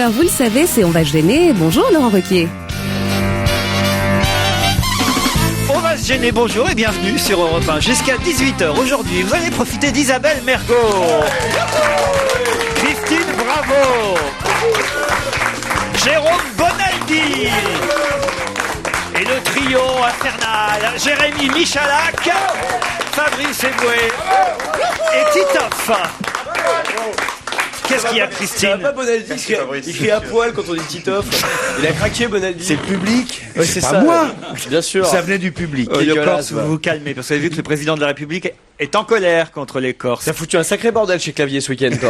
18h, vous le savez, c'est On va se gêner. Bonjour Laurent Ruquier. On va se gêner, bonjour et bienvenue sur Europe 1. Jusqu'à 18h aujourd'hui, vous allez profiter d'Isabelle Mergo, Christine Bravo, Jérôme Bonaldi et le trio infernal Jérémy Michalak, Fabrice Eboué et Titoff. Qu'est-ce qu'il y a, Christine? Ça va pas, Bonaldi? Il crie à poil quand on dit Titoff. Il a craqué, Bonaldi. C'est le public. Ouais, c'est pas ça. moi. Bien sûr. Ça venait du public. Les Dégueulasse, Corses, va. vous vous calmez, parce que vous avez vu que le président de la République est en colère contre les Corses. T'as foutu un sacré bordel chez Clavier ce week-end, toi.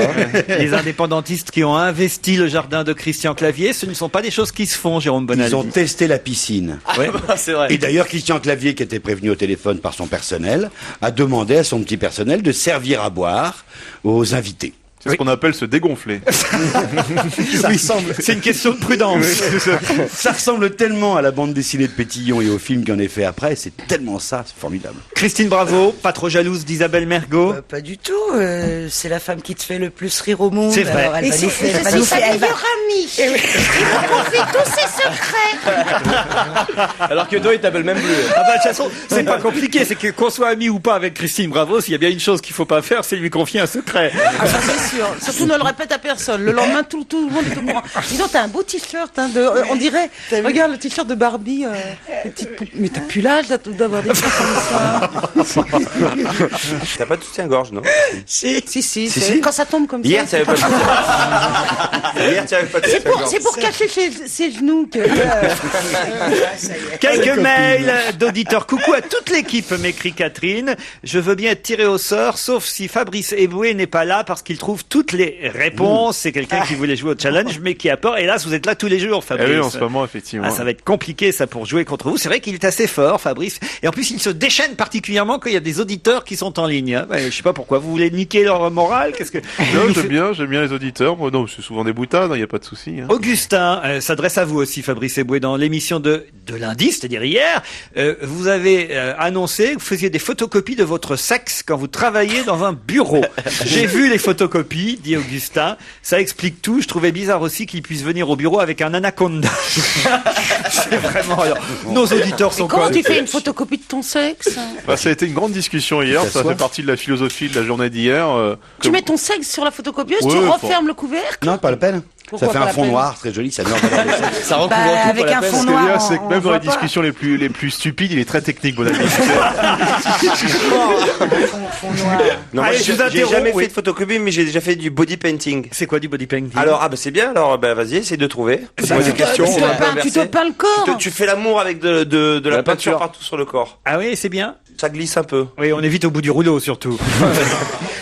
Les indépendantistes qui ont investi le jardin de Christian Clavier, ce ne sont pas des choses qui se font, Jérôme Bonaldi. Ils ont testé la piscine. Ouais. C'est vrai. Et d'ailleurs, Christian Clavier, qui était prévenu au téléphone par son personnel, a demandé à son petit personnel de servir à boire aux invités. C'est ce qu'on appelle se dégonfler. Ça ressemble. C'est une question de prudence. Ça ressemble tellement à la bande dessinée de Pétillon et au film qu'il en est fait après. C'est tellement ça, c'est formidable. Christine Bravo, pas trop jalouse d'Isabelle Mergo. Pas du tout. C'est la femme qui te fait le plus rire au monde. C'est vrai. Alors, elle Et va c'est nous faire- elle va sa nous faire- elle va- meilleure amie. Il me confie tous ses secrets. Alors que toi, il t'appelle même plus. Ah bah de toute façon, c'est pas compliqué, c'est que qu'on soit ami ou pas avec Christine Bravo, s'il y a bien une chose qu'il faut pas faire, c'est lui confier un secret. Ah, ça, c'est sûr. Surtout ne le répète à personne. Le lendemain, tout le monde est au courant. Dis donc, t'as un beau t-shirt. Hein, on dirait. Regarde le t-shirt de Barbie. Les petites poupées. Mais t'as plus l'âge d'avoir des choses comme ça. T'as pas de soutien-gorge, non? Si. Si. Quand ça tombe comme Hier, ça. t'avais pas de soutien-gorge. Hier, t'avais pas de soutien-gorge. C'est pour cacher ses genoux que. Quelques mails d'auditeurs. Coucou à toute l'équipe, m'écrit Catherine. Je veux bien être tiré au sort, sauf si Fabrice Eboué n'est pas là parce qu'il trouve toutes les réponses. C'est quelqu'un qui voulait jouer au challenge, mais qui a peur. Hélas, vous êtes là tous les jours, Eh Fabrice. oui, en ce moment, effectivement. Ah, ça va être compliqué, ça, pour jouer contre vous. C'est vrai qu'il est assez fort, Fabrice. Et en plus, il se déchaîne particulièrement quand il y a des auditeurs qui sont en ligne. Ouais, je sais pas pourquoi. Vous voulez niquer leur morale? Qu'est-ce que... Non, j'aime bien les auditeurs. Moi, non, c'est souvent des boutades, il n'y a pas de souci. Hein. Augustin s'adresse à vous aussi, Fabrice Eboué, dans l'émission de lundi, c'est-à-dire hier. Vous avez annoncé que vous faisiez des photocopies de votre sexe quand vous travailliez dans un bureau. J'ai vu les photocopies, dit Augustin. Ça explique tout. Je trouvais bizarre aussi qu'il puisse venir au bureau avec un anaconda. C'est vraiment... Alors, nos auditeurs sont Comment quoi tu fais une photocopie de ton sexe? Bah, ça a été une grande discussion hier. Ça fait partie de la philosophie de la journée d'hier. Tu mets ton sexe sur la photocopieuse, tu Ouais, refermes le couvercle. Non, pas la peine. Pourquoi Ça fait pas un la fond peine noir, très joli, ça met en valeur le sexe. Ça recouvre Bah, tout, avec pas la un peine. fond Ce que je veux noir, dire, c'est que on même dans voit les pas. discussions les plus stupides, il est très technique, Bonaldi. Fond noir. Non, Allez, moi, je vous j'ai interromps, jamais oui. fait de photocopie, mais j'ai déjà fait du body painting. C'est quoi du body painting? Alors, bah c'est bien, alors bah vas-y, essaye de trouver. Pose-moi des questions, Tu on va un peu tu te inverser. peins le corps. Tu fais l'amour avec de la La peinture peinture. partout sur le corps. Ah oui, c'est bien. Ça glisse un peu. Oui, on est vite au bout du rouleau, surtout.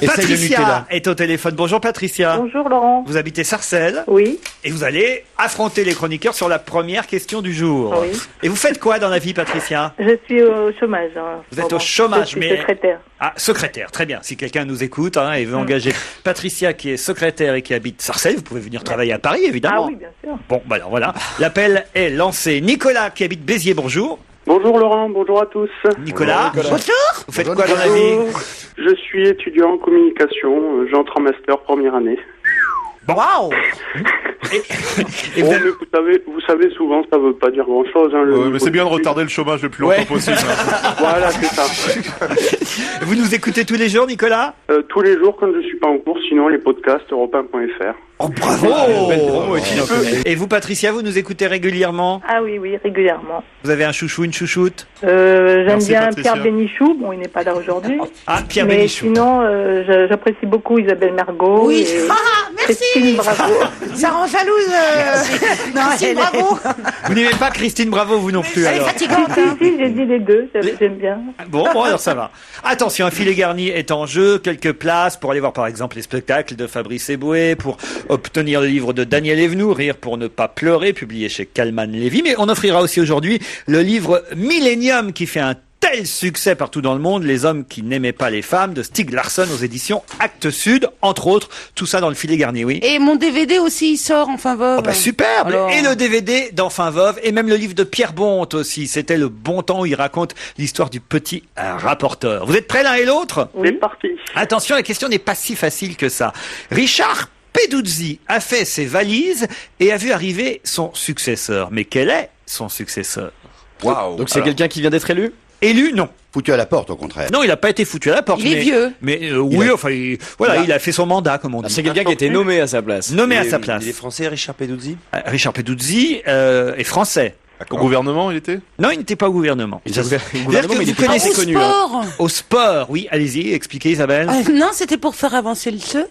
Essaye le Nutella. Patricia est au téléphone. Bonjour Patricia. Bonjour Laurent. Vous habitez Sarcelles Oui, et vous allez affronter les chroniqueurs sur la première question du jour. Oui. Et vous faites quoi dans la vie, Patricia? je suis au chômage. Hein, Vous êtes Laurent. au chômage, je suis mais- secrétaire. Ah, secrétaire, très bien. Si quelqu'un nous écoute et veut engager Patricia qui est secrétaire et qui habite Sarcelles, vous pouvez venir travailler à Paris, évidemment. Ah oui, bien sûr. Bon, bah alors voilà. L'appel est lancé. Nicolas qui habite Béziers, bonjour. Bonjour Laurent, bonjour à tous. Nicolas, Bonjour. vous faites quoi dans la vie? Je suis étudiant en communication, j'entre en master première année. Waouh. Et Bon, vous mais vous savez, souvent ça veut pas dire grand chose. Hein, le Mais c'est bien de retarder le chômage le plus longtemps Ouais. possible. Voilà, c'est ça. vous nous écoutez tous les jours, Nicolas? Tous les jours quand je suis pas en cours, sinon les podcasts europe1.fr. Oh, bravo! Belle promo, Et vous, Patricia, vous nous écoutez régulièrement? Ah oui, oui, régulièrement. Vous avez un chouchou, une chouchoute? J'aime Merci, bien Patricia. Pierre Bénichou. Bon, il n'est pas là aujourd'hui. Ah, Pierre Mais Bénichou. sinon, j'apprécie beaucoup Isabelle Mergo. Oui. et Ah, Christine merci. Bravo. Ça rend jalouse. Non, Christine, elle est- bravo. Vous n'aimez pas Christine Bravo, vous non plus, Elle est alors? fatigante. Si, Hein. si, j'ai dit les deux. J'aime bien. Bon, alors ça va. Attention, un filet garni est en jeu. Quelques places pour aller voir, par exemple, les spectacles de Fabrice Eboué, pour obtenir le livre de Daniel Evenou, Rire pour ne pas pleurer, publié chez Calman Lévy. Mais on offrira aussi aujourd'hui le livre Millennium, qui fait un tel succès partout dans le monde, Les hommes qui n'aimaient pas les femmes, de Stieg Larsson aux éditions Actes Sud, entre autres. Tout ça dans le filet garni, oui. Et mon DVD aussi, il sort, enfin veuve. Oh bah superbe. Alors- Et le DVD d'Enfin Veuve, et même le livre de Pierre Bonte aussi. C'était Le Bon Temps, où il raconte l'histoire du petit rapporteur. Vous êtes prêts l'un et l'autre? C'est parti. Attention, la question n'est pas si facile que ça. Richard Peduzzi a fait ses valises et a vu arriver son successeur. Mais quel est son successeur? Waouh. Donc c'est quelqu'un qui vient d'être élu? Élu, non. Foutu à la porte, au contraire. Non, il n'a pas été foutu à la porte. Il est vieux. Mais oui, enfin, il a fait son mandat, comme on dit. C'est quelqu'un qui a été nommé à sa place. Nommé à sa place. Il est français, Richard Peduzzi? Richard Peduzzi est français. Au gouvernement, il était? Non, il n'était pas au gouvernement. Au gouvernement, mais il vous était connaissez assez connu. Sport. Au sport, oui, allez-y, expliquez Isabelle. Non, c'était pour faire avancer le jeu.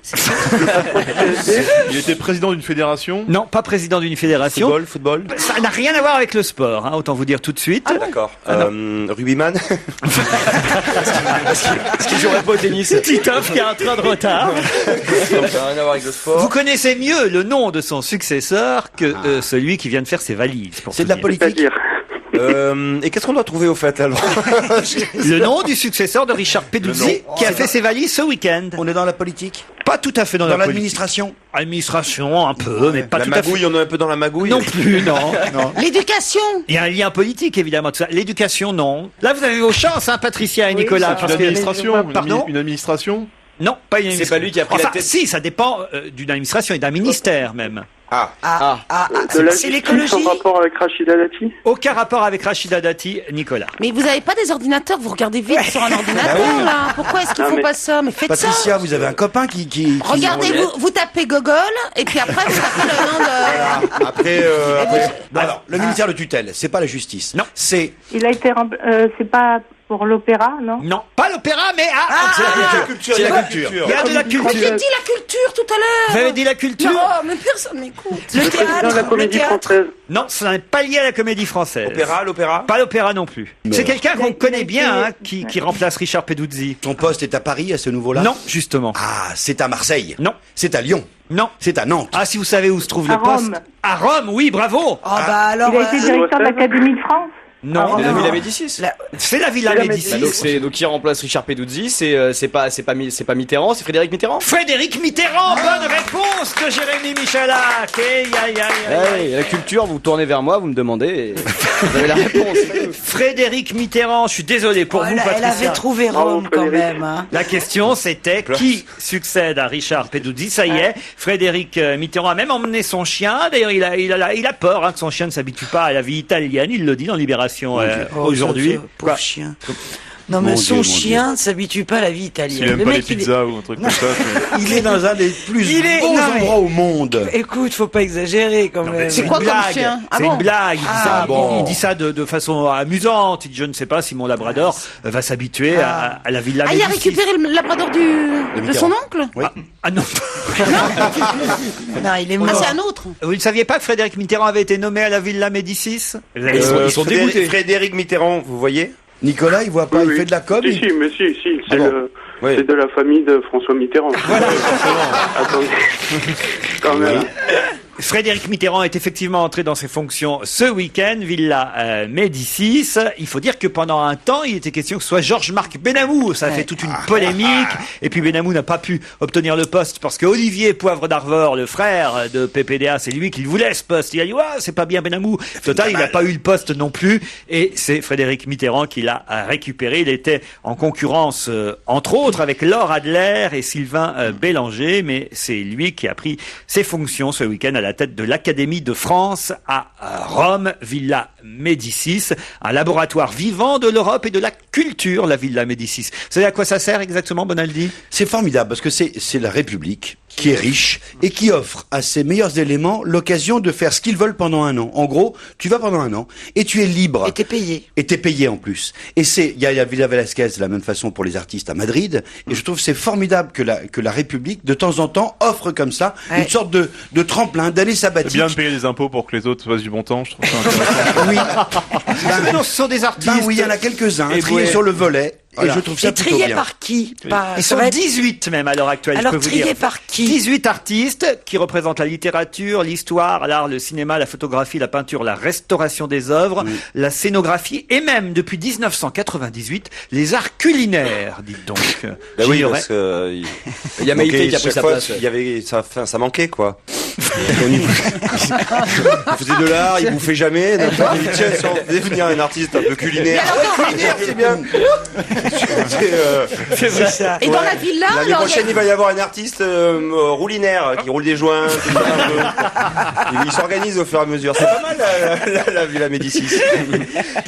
Il était président d'une fédération? Non, pas président d'une fédération. Football. Ça n'a rien à voir avec le sport, hein, autant vous dire tout de suite. D'accord. Rugbyman? Est-ce qu'il jouerait pas au tennis? Titoff qui a un train de retard. Ça n'a rien à voir avec le sport. Vous connaissez mieux le nom de son successeur que celui qui vient de faire ses valises. Pour C'est tout de la dire. politique. C'est-à-dire, Et qu'est-ce qu'on doit trouver au fait, alors? Le nom du successeur de Richard Peduzzi qui a fait ses valises ce week-end. On est dans la politique? Pas tout à fait dans la politique. l'administration? Administration, un peu, mais pas La tout à fait. magouille, on est un peu dans la magouille. Non plus, non. L'éducation. Il y a un lien politique, évidemment, tout ça. L'éducation, non. Là, vous avez vos chances, hein, Patricia et Nicolas. Une parce que- administration? Pardon? Une administration? Non, pas une C'est administration. pas lui qui a pris la Enfin, tête. si, ça dépend d'une administration et d'un ministère, même. de la c'est justice l'écologie. en rapport avec Rachida Dati? Aucun rapport avec Rachida Dati, Nicolas. Mais vous avez pas des ordinateurs, vous regardez vite sur un ordinateur là. Pourquoi est-ce qu'ils Ah, font mais- pas ça? Mais faites ça. Patricia, vous avez un copain qui... Regardez, vous tapez Gogol et puis après vous tapez le nom de. Après, Bon, alors, le ministère de tutelle, c'est pas la justice. Non. C'est... Il a été c'est pas pour l'opéra, non? Non, pas l'opéra, mais C'est la culture. il y a de la culture. J'ai dit la culture tout à l'heure. Vous avez dit la culture? Non, mais personne m'écoute. Le président de la Comédie Française. Non, ça n'est pas lié à la comédie française. l'opéra? Pas l'opéra non plus. Non. C'est quelqu'un qu'on Il a connaît été- bien, hein, qui remplace Richard Peduzzi. Ton poste est à Paris, à ce niveau-là? Non, justement. Ah, c'est à Marseille? Non. C'est à Lyon? Non. C'est à Nantes? Ah, si vous savez où se trouve À le poste. Rome. À Rome, oui, bravo. Oh bah alors. Il a été directeur de l'Académie de France? Non, C'est la non. Villa Médicis. c'est la Villa Villa Médicis. Donc qui remplace Richard Peduzzi? C'est pas Mitterrand, c'est Frédéric Mitterrand? Frédéric Mitterrand, bonne réponse de Jérémy Michalak. La culture, vous tournez vers moi, vous me demandez, et vous avez la réponse. Frédéric Mitterrand, je suis désolé pour vous, Elle Patricia. avait trouvé Bravo, Rome quand Frédéric. même. Hein. La question, c'était qui succède à Richard Peduzzi. Ça y est, Frédéric Mitterrand a même emmené son chien. D'ailleurs, il a peur hein, que son chien ne s'habitue pas à la vie italienne. Il le dit dans Libération aujourd'hui. Pauvre Quoi chien. Non mais Mon son Dieu, mon chien ne s'habitue pas à la vie Il italienne. aime Le pas les mec, il est- pizzas ou un truc comme ça. Il est dans un des plus Il est- beaux non, mais- endroits au monde. Écoute, faut pas exagérer quand même. C'est une quoi comme blague. chien? Ah C'est bon? une blague. Il dit Ah, ça, bon. il dit ça de façon amusante. Il dit, je ne sais pas si mon labrador va s'habituer à la Villa Ah, il a Médicis. récupéré le labrador de son oncle? Oui. Ah non. Non, il est Ah, mort. c'est un autre. Vous ne saviez pas que Frédéric Mitterrand avait été nommé à la Villa Médicis? Vous avez- Ils sont dégoûtés. Frédéric Mitterrand, vous voyez? Nicolas, il voit pas, Oui, il oui. fait de la com. Si, si, mais si, Ah c'est bon. Oui. c'est de la famille de François Mitterrand. Attendez. Quand même. Frédéric Mitterrand est effectivement entré dans ses fonctions ce week-end, Villa Médicis. Il faut dire que pendant un temps, il était question que ce soit Georges-Marc Benamou. Ça a fait toute une polémique. Et puis Benamou n'a pas pu obtenir le poste parce que Olivier Poivre d'Arvor, le frère de PPDA, c'est lui qui le voulait ce poste. Il a dit, ouais, c'est pas bien Benamou. Total, il n'a pas eu le poste non plus. Et c'est Frédéric Mitterrand qui l'a récupéré. Il était en concurrence, entre autres, avec Laure Adler et Sylvain Bélanger. Mais c'est lui qui a pris ses fonctions ce week-end à la tête de l'Académie de France à Rome, Villa Médicis, un laboratoire vivant de l'Europe et de la culture, la Villa Médicis. Vous savez à quoi ça sert exactement, Bonaldi? C'est formidable parce que c'est la République qui est riche et qui offre à ses meilleurs éléments l'occasion de faire ce qu'ils veulent pendant un an. En gros, tu vas pendant un an et tu es libre. Et t'es payé. Et t'es payé en plus. Et il y a Villa Velasquez de la même façon pour les artistes à Madrid. Et je trouve que c'est formidable que la République, de temps en temps, offre comme ça Ouais. une sorte de tremplin, d'année C'est sabbatique. bien de payer des impôts pour que les autres fassent du bon temps, je trouve ça intéressant. Oui. Mais non, ce sont des artistes. Ben oui, il y en a quelques-uns, Et triés ouais. sur le volet. Voilà. Et je trouve ça Et plutôt trié bien. par qui? Par- Ils ça sont va être- 18 même à l'heure actuelle, Alors je peux vous trié dire. par qui? 18 artistes qui représentent la littérature, l'histoire, l'art, le cinéma, la photographie, la peinture, la restauration des œuvres, la scénographie et même, depuis 1998, les arts culinaires, dites donc. Bah oui, J'ignorais. parce que Il y a Maïté qui a pris sa place. Il y avait ça manquait quoi. Il faisait de l'art, il bouffait jamais. Donc, on dit, tiens, si on faisait venir un artiste un peu culinaire. Alors, Culinaire, c'est bien. C'est vrai. ça. Et dans la villa, L'année alors, prochaine, il va y avoir un artiste roulinaire qui roule des joints. Tout ça, un peu. Il s'organise au fur et à mesure. C'est pas mal la Villa Médicis.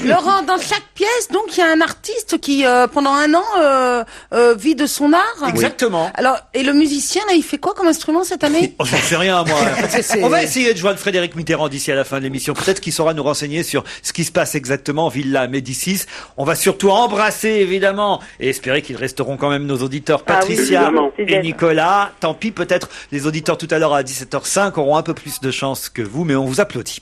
Laurent, dans chaque pièce, donc, il y a un artiste qui, pendant un an, vit de son art. Exactement. Alors, et le musicien, là, il fait quoi comme instrument cette année? Oh, j'en sais rien, moi. C'est- On va essayer de joindre Frédéric Mitterrand d'ici à la fin de l'émission. Peut-être qu'il saura nous renseigner sur ce qui se passe exactement en Villa Médicis. On va surtout embrasser, évidemment, et espérer qu'ils resteront quand même nos auditeurs Ah oui, Patricia évidemment. et Nicolas. Tant pis, peut-être les auditeurs tout à l'heure à 17h05 auront un peu plus de chance que vous, mais on vous applaudit.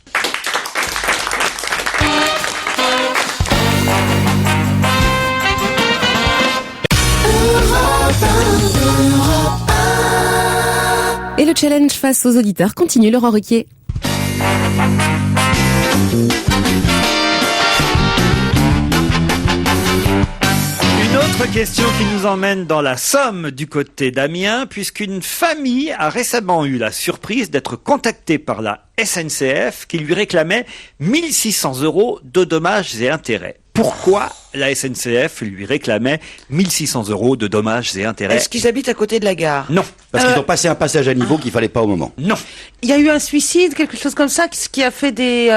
Et le challenge face aux auditeurs continue, Laurent Ruquier. Une autre question qui nous emmène dans la Somme du côté d'Amiens, puisqu'une famille a récemment eu la surprise d'être contactée par la SNCF qui lui réclamait 1600 € de dommages et intérêts. Pourquoi la SNCF lui réclamait 1600 € de dommages et intérêts? Est-ce qu'ils habitent à côté de la gare? Non, Parce qu'ils ont passé un passage à niveau qu'il fallait pas au moment. non. Il y a eu un suicide, quelque chose comme ça, qui a fait des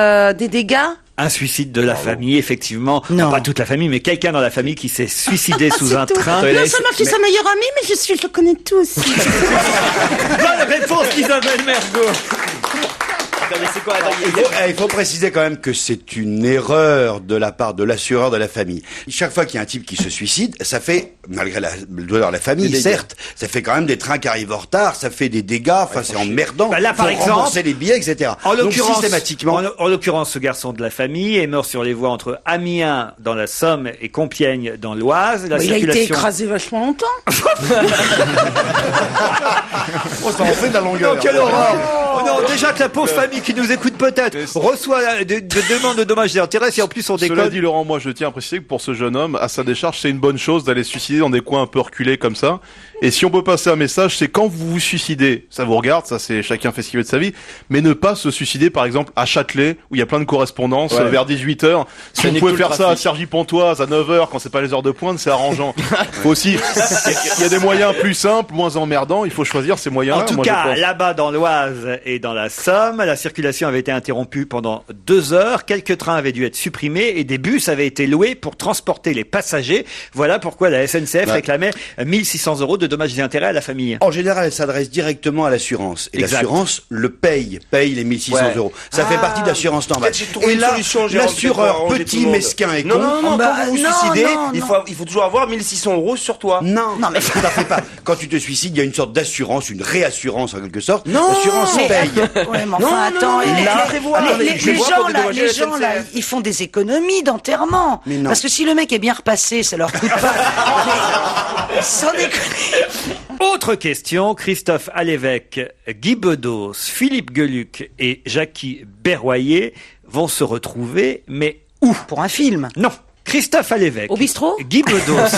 dégâts? Un suicide de la famille, effectivement. Non. Pas toute la famille, mais quelqu'un dans la famille qui s'est suicidé sous un C'est tout. train. Non seulement je suis sa meilleure amie, mais je le connais tous. Bonne réponse d'Isabelle Mergo. Il faut préciser quand même que c'est une erreur de la part de l'assureur de la famille. Chaque fois qu'il y a un type qui se suicide, ça fait, malgré le douleur de la famille, certes, ça fait quand même des trains qui arrivent en retard, ça fait des dégâts, enfin c'est emmerdant. Bah là, par faut exemple, rembourser les billets, etc. En Donc l'occurrence, systématiquement, en l'occurrence, ce garçon de la famille est mort sur les voies entre Amiens dans la Somme et Compiègne dans l'Oise. La Il a été circulation. écrasé vachement longtemps. on s'en fait de la longueur. Non, quelle horreur! Oh non, déjà que la pauvre famille qui nous écoute peut-être reçoit des demandes de dommages et intérêts, si en plus on Cela déconne. dit, Laurent, moi je tiens à préciser que pour ce jeune homme, à sa décharge, c'est une bonne chose d'aller se suicider dans des coins un peu reculés comme ça. Et si on peut passer un message, c'est quand vous vous suicidez, ça vous regarde, ça c'est chacun fait ce qu'il veut de sa vie, mais ne pas se suicider par exemple à Châtelet, où il y a plein de correspondances vers 18h. Si Ça vous nique pouvez tout le faire ça à trafic. Cergy-Pontoise à 9h quand c'est pas les heures de pointe, c'est arrangeant. Faut aussi, il y a des moyens plus simples, moins emmerdants, il faut choisir ces moyens-là. En tout moi, je cas, pense. là-bas dans l'Oise et dans la Somme, la circulation avait été interrompue pendant 2 heures. Quelques trains avaient dû être supprimés et des bus avaient été loués pour transporter les passagers. Voilà pourquoi la SNCF réclamait 1600 € de dommages et intérêts à la famille. En général, elle s'adresse directement à l'assurance. Et Exact. l'assurance le paye les 1600 €. Ça fait partie de l'assurance normale. J'ai trouvé Et une là, solution, Jérôme, l'assureur pour arranger tout petit, le monde. mesquin et Non, con. non, non, Bah, quand vous vous non, suicidez, non, il faut toujours avoir 1600 € sur toi. Non, mais tout à fait pas. Quand tu te suicides, il y a une sorte d'assurance, une réassurance en quelque sorte. Non, L'assurance mais- paye. Ouais, mais Non, enfin, non, attends, non, et il là, la prévoit. les Je vois gens pour là, dédommager les la gens là, SNCF. ils font des économies d'enterrement. Mais non. Parce que si le mec est bien repassé, ça leur coûte pas. Mais sans déconner. Autre question, Christophe Alévèque, Guy Bedos, Philippe Geluc et Jackie Berroyer vont se retrouver, mais où? Pour un film. Non. Christophe Alévèque, Au bistrot Guy Bedos,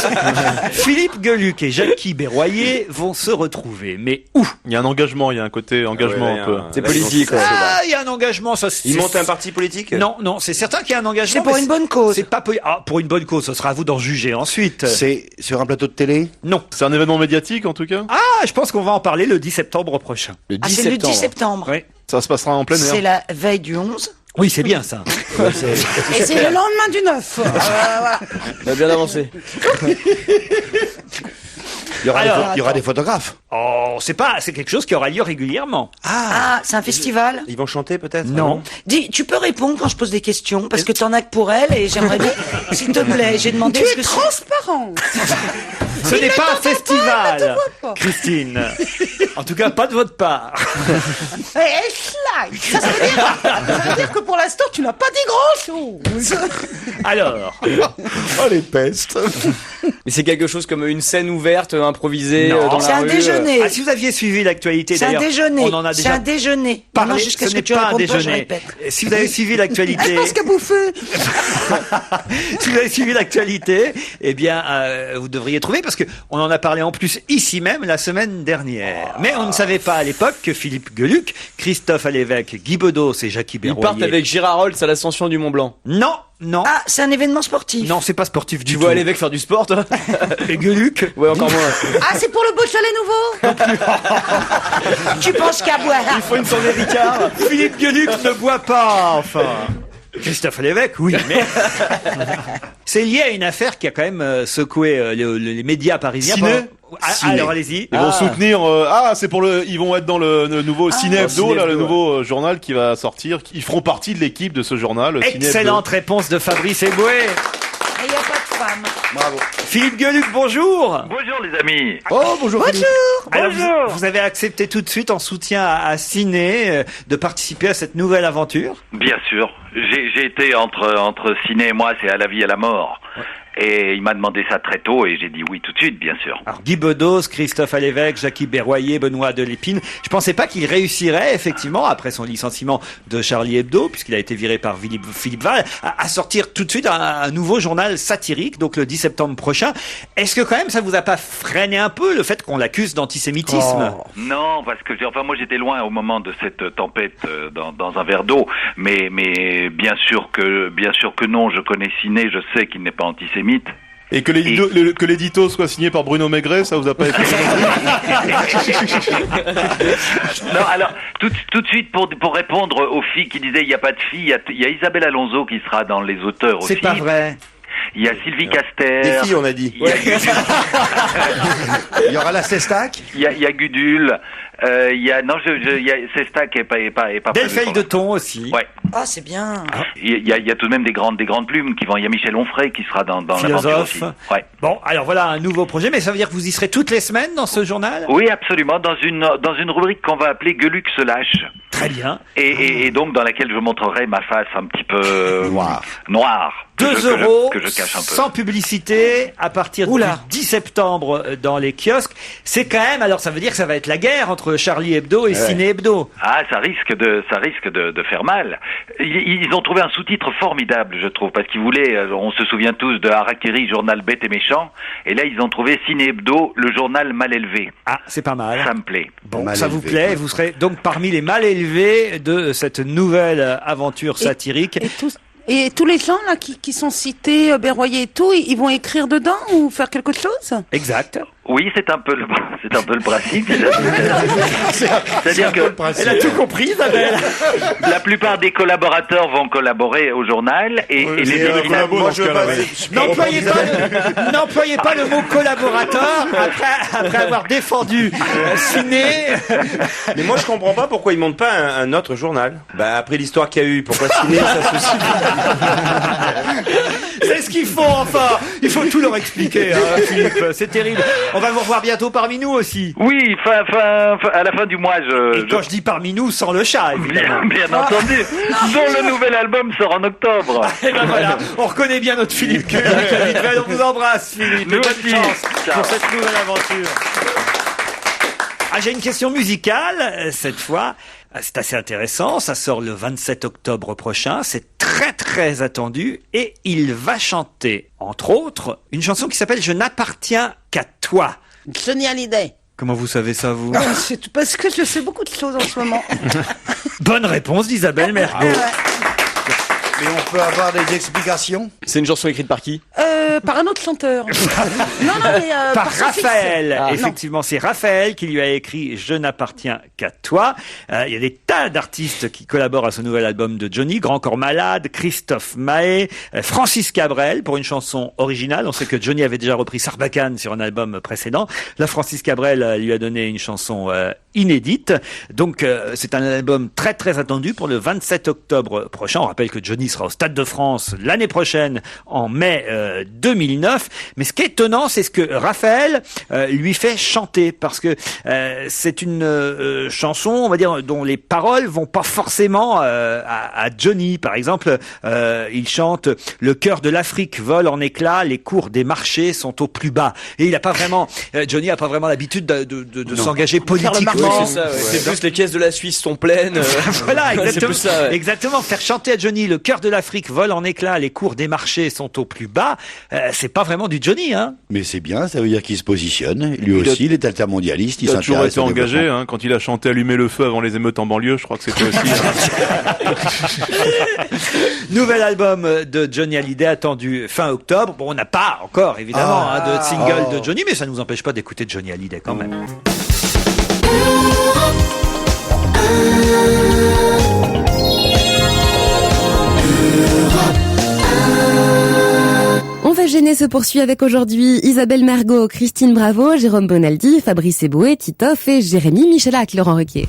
Philippe Geluc et Jackie Berroyer vont se retrouver, mais où? Il y a un engagement, il y a un côté engagement un peu. C'est politique, ouais. Ah, il y a un engagement, ça. Il monte un parti politique? Non, non, c'est certain qu'il y a un engagement. C'est pour mais une bonne cause. C'est pas pour une bonne cause. Ce sera à vous d'en juger ensuite. C'est sur un plateau de télé? Non. C'est un événement médiatique en tout cas. Ah, je pense qu'on va en parler le 10 septembre prochain. Le 10 Ah, c'est le 10 septembre. Oui. Ça se passera en plein air. C'est la veille du 11. Oui, c'est bien ça. Et c'est le lendemain du 9. On a bien avancé. Il y aura, Alors, il y aura des photographes. Oh, c'est quelque chose qui aura lieu régulièrement. Ah, c'est un festival. Ils vont chanter peut-être? Non. Dis, tu peux répondre quand je pose des questions parce que t'en as que pour elle et j'aimerais bien, s'il te plaît, j'ai demandé Tu ce es que c'est. transparent. Ce n'est pas un festival, pas. Christine. En tout cas, pas de votre part. Elle slide. Ça veut dire que pour l'instant, tu n'as pas dit grand-chose. Alors, Oh, les pestes. Mais c'est quelque chose comme une scène ouverte, improvisée Non. dans C'est la un rue. déjeuner. si vous aviez suivi l'actualité, C'est un d'ailleurs, déjeuner. on en a C'est déjà un déjeuner. parlé. Maintenant, jusqu'à Ce ce que n'est tu pas un répondes pas, je déjeuner. répète. Si vous avez suivi l'actualité, Parce que bouffer. si vous avez suivi l'actualité, eh bien, vous devriez trouver, parce que on en a parlé en plus ici même la semaine dernière. Mais on ne savait pas à l'époque que Philippe Geluc, Christophe Alévèque, Guy Bedos et Jackie Ils Berroyer. partent avec Gérard Holtz à l'ascension du Mont Blanc. Non, non. Ah, c'est un événement sportif. Non, c'est pas sportif du Tu tout. vois l'évêque faire du sport, toi? Et Gueuluc? Ouais, encore moins. Ah, c'est pour le Beaujolais nouveau. Tu penses qu'à boire? Il faut une tournée Ricard. Philippe Gueuluc ne boit pas, enfin. Christophe Lévesque, oui, mais c'est lié à une affaire qui a quand même secoué les médias parisiens. Ciné Alors allez-y. Ils vont soutenir. Ils vont être dans le nouveau Ciné Hebdo, Ciné là, le Hebdo, nouveau journal qui va sortir. Ils feront partie de l'équipe de ce journal. Ciné Hebdo. Excellente réponse de Fabrice Eboué. Il n'y a pas de femme. Bravo. Philippe Gueuluc, bonjour. Bonjour les amis. Oh, bonjour. Alors, vous avez accepté tout de suite en soutien à Ciné de participer à cette nouvelle aventure. Bien sûr, j'ai été entre Ciné et moi, c'est à la vie et à la mort. Et il m'a demandé ça très tôt et j'ai dit oui tout de suite, bien sûr. Alors Guy Bedos, Christophe Alévèque, Jackie Berroyer, Benoît Delépine. Je pensais pas qu'il réussirait effectivement après son licenciement de Charlie Hebdo, puisqu'il a été viré par Philippe Val, à sortir tout de suite un nouveau journal satirique, donc le 10 septembre prochain. Est-ce que quand même ça vous a pas freiné un peu le fait qu'on l'accuse d'antisémitisme? Non, parce que moi j'étais loin au moment de cette tempête dans un verre d'eau, mais bien sûr que non. Je connais Ciné, je sais qu'il n'est pas antisémite. Et que l'édito soit signé par Bruno Maigret, ça vous a pas été Non, alors tout de suite pour répondre aux filles qui disaient il n'y a pas de filles, il y a Isabelle Alonso qui sera dans les auteurs aussi. C'est pas vrai. Il y a Sylvie Caster. Des filles, on a dit. Il y aura la Sestac. Il y a Gudule. Il y a Sestac est pas Delphine de Thon aussi. Ouais. Ah, c'est bien. Il y a tout de même des grandes plumes qui vont. Il y a Michel Onfray qui sera dans l'aventure aussi. Ouais. Bon, alors voilà un nouveau projet, mais ça veut dire que vous y serez toutes les semaines dans ce journal? Oui, absolument. Dans une rubrique qu'on va appeler Gueuluc se lâche. Très bien. Et donc dans laquelle je montrerai ma face un petit peu noire. 2 € que je cache un peu. sans publicité à partir du 10 septembre dans les kiosques. C'est quand même, alors ça veut dire que ça va être la guerre entre Charlie Hebdo et Ciné Hebdo. Ah, ça risque de faire mal. Ils ont trouvé un sous-titre formidable, je trouve, parce qu'ils voulaient, on se souvient tous de Harakiri, journal bête et méchant, et là ils ont trouvé Ciné Hebdo, le journal mal élevé. Ah, c'est pas mal. Ça me plaît. Bon, Mal ça élevé, vous plaît, vous serez donc parmi les mal élevés de cette nouvelle aventure satirique. Et tous les gens là qui sont cités, Berroyer et tout, ils vont écrire dedans ou faire quelque chose? Exact. Oui, c'est un peu le principe. C'est-à-dire que Elle a tout compris, Isabelle. la plupart des collaborateurs vont collaborer au journal et les dessinateurs. Moi, je veux pas. N'employez pas le mot collaborateur après avoir défendu Ciné. Mais moi, je comprends pas pourquoi ils montent pas un autre journal. Bah, après l'histoire qu'il y a eu, pourquoi Ciné, ça se suffit. C'est ce qu'il faut, enfin. Il faut tout leur expliquer, hein, Philippe. C'est terrible. On va vous revoir bientôt parmi nous aussi. Oui, à la fin du mois, Et quand je dis parmi nous, sans le chat, évidemment. bien entendu, dont le nouvel album sort en octobre. Et ben voilà, on reconnaît bien notre Philippe Gueuluc. On vous embrasse, Philippe. Nous Bonne aussi. chance Ciao. pour cette nouvelle aventure. Ah, j'ai une question musicale, cette fois. C'est assez intéressant, ça sort le 27 octobre prochain, c'est très très attendu, et il va chanter, entre autres, une chanson qui s'appelle « Je n'appartiens qu'à toi ». Johnny Hallyday. Comment vous savez ça, vous? C'est parce que je sais beaucoup de choses en ce moment. Bonne réponse d'Isabelle Mergo. Et on peut avoir des explications? C'est une chanson écrite par qui? Par un autre chanteur. Non, mais Par son fils. Raphaël. Ah, Effectivement, c'est Raphaël qui lui a écrit « Je n'appartiens qu'à toi ». Il y a des tas d'artistes qui collaborent à ce nouvel album de Johnny. Grand Corps Malade, Christophe Maé, Francis Cabrel pour une chanson originale. On sait que Johnny avait déjà repris Sarbacane sur un album précédent. Là, Francis Cabrel lui a donné une chanson inédite. Donc, c'est un album très très attendu pour le 27 octobre prochain. On rappelle que Johnny sera au Stade de France l'année prochaine, en mai 2009. Mais ce qui est étonnant, c'est ce que Raphaël lui fait chanter, parce que c'est une chanson, on va dire, dont les paroles vont pas forcément à Johnny. Par exemple, il chante « Le cœur de l'Afrique vole en éclats, les cours des marchés sont au plus bas ». Et il a pas vraiment, Johnny a pas vraiment l'habitude de s'engager politiquement. Oui, c'est ça. Ouais. C'est plus les caisses de la Suisse sont pleines. Voilà, exactement. C'est plus ça, ouais. Exactement. Faire chanter à Johnny le cœur fleurs de l'Afrique volent en éclats, les cours des marchés sont au plus bas. C'est pas vraiment du Johnny, hein. Mais c'est bien, ça veut dire qu'il se positionne. Lui aussi, il est altermondialiste, Il a toujours s'intéresse été au engagé, développement. hein, quand il a chanté Allumer le feu avant les émeutes en banlieue, je crois que c'était aussi... Nouvel album de Johnny Hallyday attendu fin octobre. Bon, on n'a pas encore, évidemment, de single de Johnny, mais ça ne nous empêche pas d'écouter Johnny Hallyday quand même. On va gêner se poursuit avec aujourd'hui Isabelle Mergo, Christine Bravo, Jérôme Bonaldi, Fabrice Eboué, Titoff et Jérémy Michalak, Laurent Ruquier.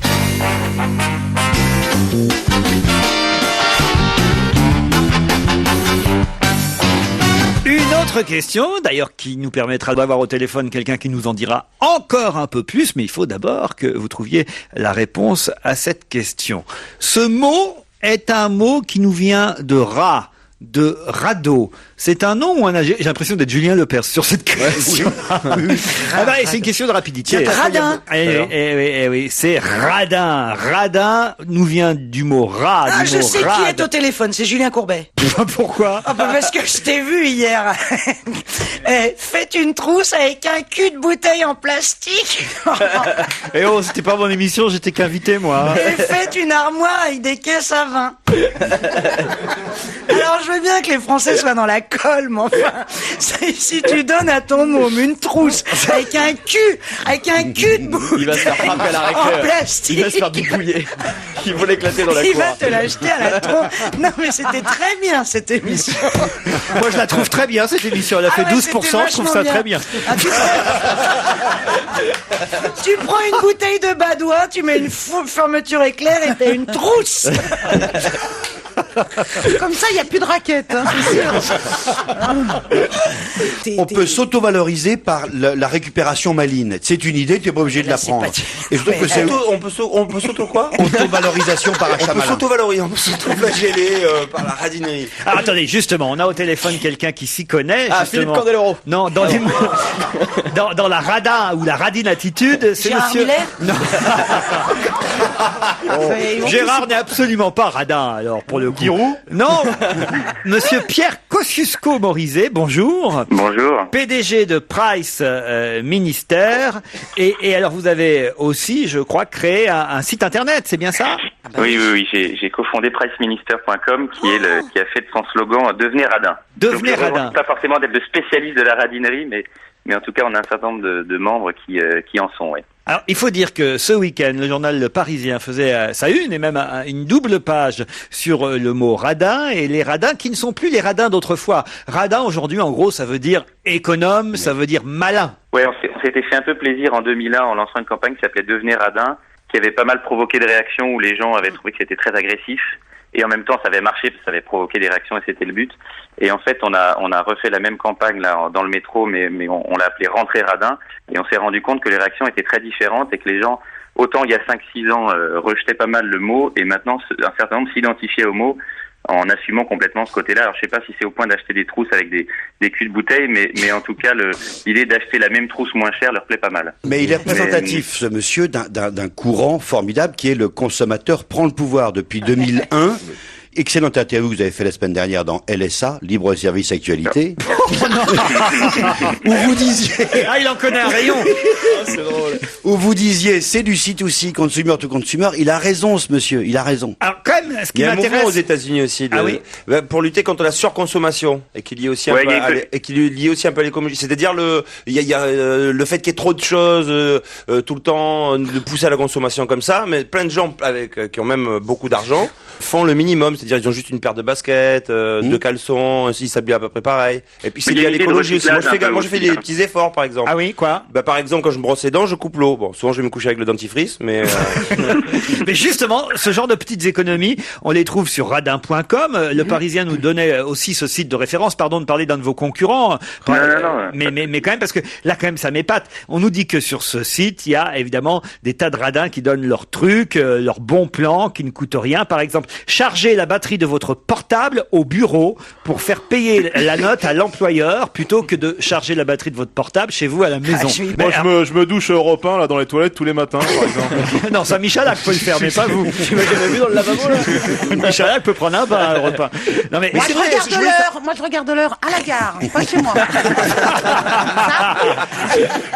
Une autre question, d'ailleurs, qui nous permettra d'avoir au téléphone quelqu'un qui nous en dira encore un peu plus, mais il faut d'abord que vous trouviez la réponse à cette question. Ce mot est un mot qui nous vient de rat, de radeau. C'est un nom ou un âge? J'ai l'impression d'être Julien Lepers sur cette question. C'est une question de rapidité. Radin. Oui, c'est radin. Radin nous vient du mot rat. Ah, du je mot sais rade. qui est au téléphone, c'est Julien Courbet. Pourquoi? Parce que je t'ai vu hier. Faites une trousse avec un cul de bouteille en plastique. Eh oh, c'était pas mon émission, j'étais qu'invité, moi. Et faites une armoire avec des caisses à vin. Alors je veux bien que les Français soient dans la colle, mais enfin, si tu donnes à ton môme une trousse avec un cul de bouteille Il va se faire frapper à la récré. en plastique. Il va se faire dépouiller. Ils vont l'éclater dans la Il cour. va te l'acheter à la tronc. Non mais c'était très bien cette émission. Moi, je la trouve très bien, cette émission. Elle a fait 12%, je trouve ça très bien. Ah, tu prends une bouteille de badois, tu mets une fermeture éclair et t'as une trousse. Comme ça, il n'y a plus de raquettes, hein, c'est sûr. On peut s'auto-valoriser par la récupération maligne. C'est une idée, tu n'es pas obligé de la prendre. Et je trouve que c'est On peut s'auto quoi? auto-valorisation par achat On peut malin. s'auto-valoriser, on peut s'auto-flageller par la radinerie. Alors attendez, justement, on a au téléphone quelqu'un qui s'y connaît. Ah, justement. Philippe Candeloro. Non, dans les mots, dans la radin ou la radine attitude, c'est Gérard monsieur. Miller Non. Gérard n'est absolument pas radin, alors pour le coup. Giroud? Non, monsieur Pierre Kosciusko-Morizet, bonjour. Bonjour. PDG de Price Ministère. Et alors vous avez aussi, je crois, créé un site internet, c'est bien ça? Oui, j'ai cofondé priceminister.com qui a fait de son slogan Devenez radin. Devenez Donc, le radin. rôle, pas forcément d'être le spécialiste de la radinerie, mais en tout cas on a un certain nombre de membres qui en sont, oui. Alors, il faut dire que ce week-end, le journal Le Parisien faisait sa une et même une double page sur le mot radin et les radins qui ne sont plus les radins d'autrefois. Radin, aujourd'hui, en gros, ça veut dire économe, ça veut dire malin. Ouais, on s'était fait un peu plaisir en 2001 en lançant une campagne qui s'appelait Devenez radin, qui avait pas mal provoqué de réactions où les gens avaient trouvé que c'était très agressif. Et en même temps, ça avait marché parce que ça avait provoqué des réactions et c'était le but. Et en fait, on a refait la même campagne là dans le métro, mais on l'a appelé Rentrée radin. Et on s'est rendu compte que les réactions étaient très différentes et que les gens, autant il y a 5-6 ans, rejetaient pas mal le mot et maintenant un certain nombre s'identifiaient au mot en assumant complètement ce côté-là. Alors je sais pas si c'est au point d'acheter des trousses avec des culs de bouteille, mais en tout cas l'idée d'acheter la même trousse moins chère leur plaît pas mal. Mais il est représentatif, ce monsieur, d'un courant formidable qui est le consommateur prend le pouvoir depuis 2001. Excellente interview que vous avez fait la semaine dernière dans LSA, Libre Service Actualité. Où vous disiez... Ah, il en connaît un rayon. C'est drôle. Où vous disiez, c'est du C2C, consumer to consumer. Il a raison, ce monsieur, il a raison. Alors, quand même, ce Il qui y a un mouvement aux m'intéresse... États-Unis aussi Ah oui. pour lutter contre la surconsommation et qui est lié aussi un Ouais, peu il y a que- et qui est lié aussi un peu à l'écologie. C'est-à-dire il y a le fait qu'il y ait trop de choses tout le temps, de pousser à la consommation comme ça, mais plein de gens qui ont même beaucoup d'argent font le minimum, c'est-à-dire ils ont juste une paire de baskets, de caleçons, ils s'habillent à peu près pareil. Et puis c'est Mais il y lié a à une idée de l'écologie aussi. recyclage Moi je fais un peu des aussi, petits efforts par exemple. Ah oui, quoi? Bah par exemple quand je me brosse les dents, je coupe l'eau. Bon, souvent je vais me coucher avec le dentifrice, mais Mais justement, ce genre de petites économies, on les trouve sur radin.com. Le Parisien nous donnait aussi ce site de référence. Pardon de parler d'un de vos concurrents. Non. Mais quand même, parce que là, quand même, ça m'épate. On nous dit que sur ce site, il y a évidemment des tas de radins qui donnent leurs trucs, leurs bons plans, qui ne coûtent rien. Par exemple, charger la batterie de votre portable au bureau pour faire payer la note à l'employeur plutôt que de charger la batterie de votre portable chez vous à la maison. Moi, je me douche Europe 1 là dans les toilettes tous les matins, par exemple. Non, ça Michalak peut le faire, mais pas vous. Tu m'as jamais vu dans le lavabo là? Michalak peut prendre un bain à Europe 1. Non mais Moi, c'est je vrai, regarde l'heure. Moi, je regarde l'heure à la gare, pas chez moi.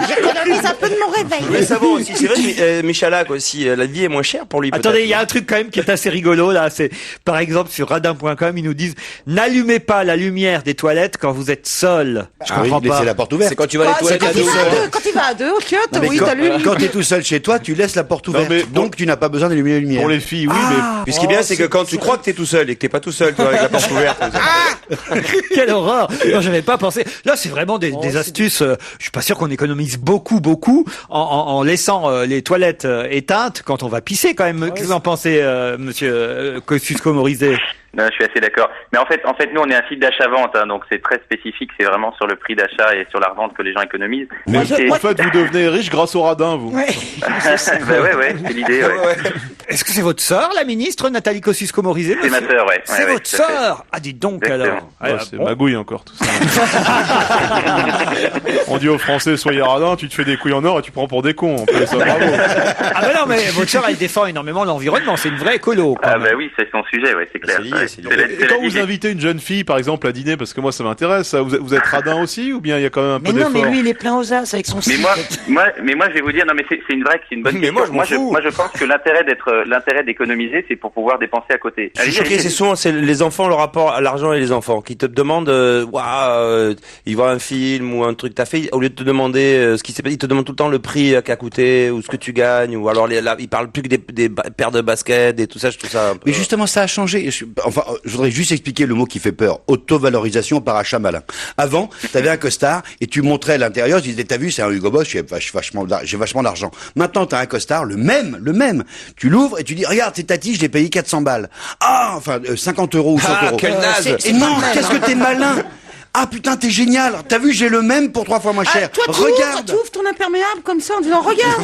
J'économise un peu de mon réveil. Mais ça va aussi, c'est vrai, Michalak aussi, la vie est moins chère pour lui. Attendez, il y a un truc quand même qui est assez rigolo là, c'est par exemple sur radin.com, ils nous disent n'allumez pas la lumière des toilettes quand vous êtes seul. Je comprends pas. Laissez la porte ouverte. C'est quand tu vas à les toilettes à Quand il dos. va à deux, quand il va à deux, au chiottes, Non, mais oui, quand, t'allumes. quand t'es tout seul chez toi, tu laisses la porte ouverte. mais donc tu n'as pas besoin d'allumer la lumière. Pour les filles, oui, Puis ce qui est bien, c'est que quand tu crois que t'es tout seul et que t'es pas tout seul, toi, avec la porte ouverte. Quelle horreur! Non, j'avais pas pensé. Là, c'est vraiment des astuces. Je suis pas sûr qu'on économise beaucoup en laissant les toilettes éteintes quand on va pisser quand même. Qu'est-ce que vous en pensez, monsieur Kosciusko-Morizet? Non, je suis assez d'accord. Mais en fait, nous, on est un site d'achat-vente, hein, donc c'est très spécifique. C'est vraiment sur le prix d'achat et sur la revente que les gens économisent. Mais en fait, vous devenez riche grâce au radin, vous. Ouais. ouais, c'est l'idée, ouais. Est-ce que c'est votre sœur, la ministre Nathalie Kosciusko-Morizet? C'est ma sœur, ouais. C'est votre sœur! Ah, dites donc Exactement. alors. Ouais, c'est magouille encore tout ça. On dit aux Français, soyez radins, tu te fais des couilles en or et tu prends pour des cons. On peut ça, bravo. Ah bah non, mais votre sœur, elle défend énormément l'environnement. C'est une vraie écolo. Ah bah oui, c'est son sujet, ouais, c'est clair. Et quand vous invitez une jeune fille, par exemple, à dîner, parce que moi ça m'intéresse, ça, vous êtes radin aussi ou bien il y a quand même un peu Mais non, d'effort? mais lui, il est plein aux as avec son Mais site. moi, je vais vous dire, non, mais c'est une bonne Mais question. moi, je m'en fous. je pense que l'intérêt d'économiser, c'est pour pouvoir dépenser à côté. Je suis choqué, c'est souvent c'est les enfants, le rapport à l'argent et les enfants qui te demandent, ils voient un film ou un truc t'as fait, au lieu de te demander ce qui s'est passé, ils te demandent tout le temps le prix qu'a coûté ou ce que tu gagnes ou alors ils parlent plus que des paires de baskets et tout ça. Je trouve ça. Mais justement, ça a changé. Je voudrais juste expliquer le mot qui fait peur. Auto-valorisation par achat malin. Avant, t'avais un costard et tu montrais l'intérieur, tu disais, t'as vu, c'est un Hugo Boss, j'ai vachement d'argent. Maintenant, t'as un costard, le même. Tu l'ouvres et tu dis, regarde, c'est Tati, je l'ai payé 400 balles. 50 euros ou 100 euros. Quel naze. Et non, qu'est-ce que t'es malin? Ah putain, t'es génial. T'as vu, j'ai le même pour 3 fois moins cher. Toi, tu ouvres ton imperméable comme ça en disant regarde.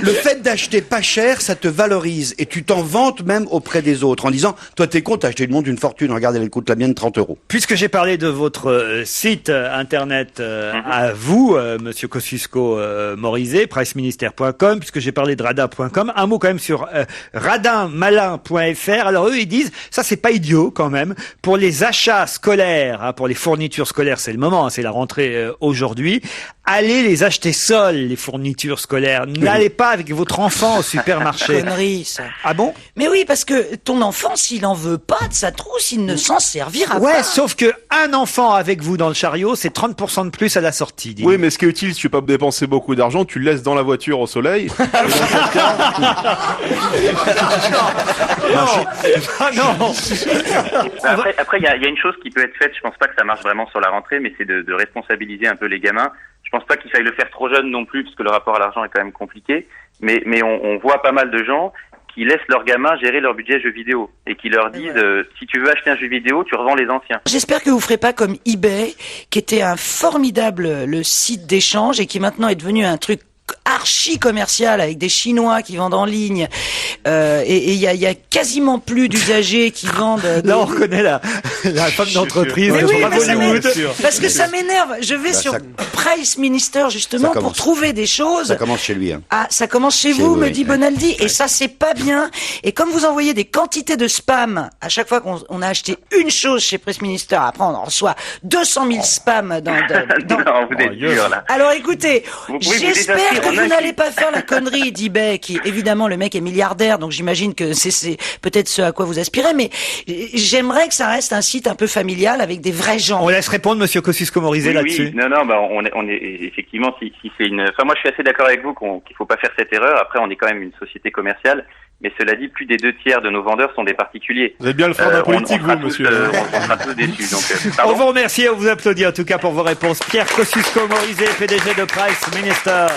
Le fait d'acheter pas cher, ça te valorise et tu t'en vantes même auprès des autres en disant, toi t'es con, t'as acheté le monde d'une fortune, regarde, elle coûte la mienne 30 euros. Puisque j'ai parlé de votre site internet à vous, monsieur Kosciusko-Morizet, presseministère.com, puisque j'ai parlé de radin.com, un mot quand même sur radinmalin.fr. Alors eux, ils disent, ça c'est pas idiot quand même, pour les achats scolaires, pour les fournitures scolaires, c'est le moment, c'est la rentrée aujourd'hui. Allez les acheter seuls, les fournitures scolaires. N'allez pas avec votre enfant au supermarché. Connerie, ça. Ah bon? Mais oui, parce que ton enfant, s'il en veut pas de sa trousse, il ne s'en servira pas. Ouais, sauf que un enfant avec vous dans le chariot, c'est 30% de plus à la sortie. Oui, mais ce qui est utile, si tu veux pas dépenser beaucoup d'argent, tu le laisses dans la voiture au soleil. Non. Après, il y a une chose qui peut être faite. Je pense pas que ça marche vraiment sur la rentrée, mais c'est de responsabiliser un peu les gamins. Je pense pas qu'il faille le faire trop jeune non plus, parce que le rapport à l'argent est quand même compliqué. Mais on voit pas mal de gens qui laissent leurs gamins gérer leur budget jeux vidéo et qui leur disent si tu veux acheter un jeu vidéo, tu revends les anciens. J'espère que vous ferez pas comme eBay, qui était un formidable le site d'échange et qui maintenant est devenu un truc archi commercial avec des Chinois qui vendent en ligne et il y a quasiment plus d'usagers qui vendent. Là on reconnaît la femme d'entreprise. Mais oui, mais ça Hollywood. parce que ça m'énerve. Je vais sur Price Minister justement pour trouver des choses. Ça commence chez lui. Hein. Ah, ça commence chez vous, me dit Bonaldi, et ça c'est pas bien. Et comme vous envoyez des quantités de spam à chaque fois qu'on a acheté une chose chez Press Minister, après on en reçoit 200 000 spam dans Non, vous êtes dur là. Alors écoutez, Vous pouvez vous j'espère désasser que en vous un n'allez clic. pas faire la connerie d'eBay, qui évidemment le mec est milliardaire, donc j'imagine que c'est peut-être ce à quoi vous aspirez, mais j'aimerais que ça reste un site un peu familial avec des vrais gens. On laisse répondre monsieur Kosciusko-Morizet là-dessus. Oui, non, on est effectivement si c'est une. Enfin, moi, je suis assez d'accord avec vous qu'il faut pas faire cette erreur. Après, on est quand même une société commerciale, mais cela dit, plus des 2/3 de nos vendeurs sont des particuliers. Vous êtes bien le frère d'un politique, on sera vous, monsieur. on sera tous déçus. Donc, On vous remercie, on vous applaudit en tout cas pour vos réponses. Pierre Kosciusko-Morizet, PDG de Price Minister.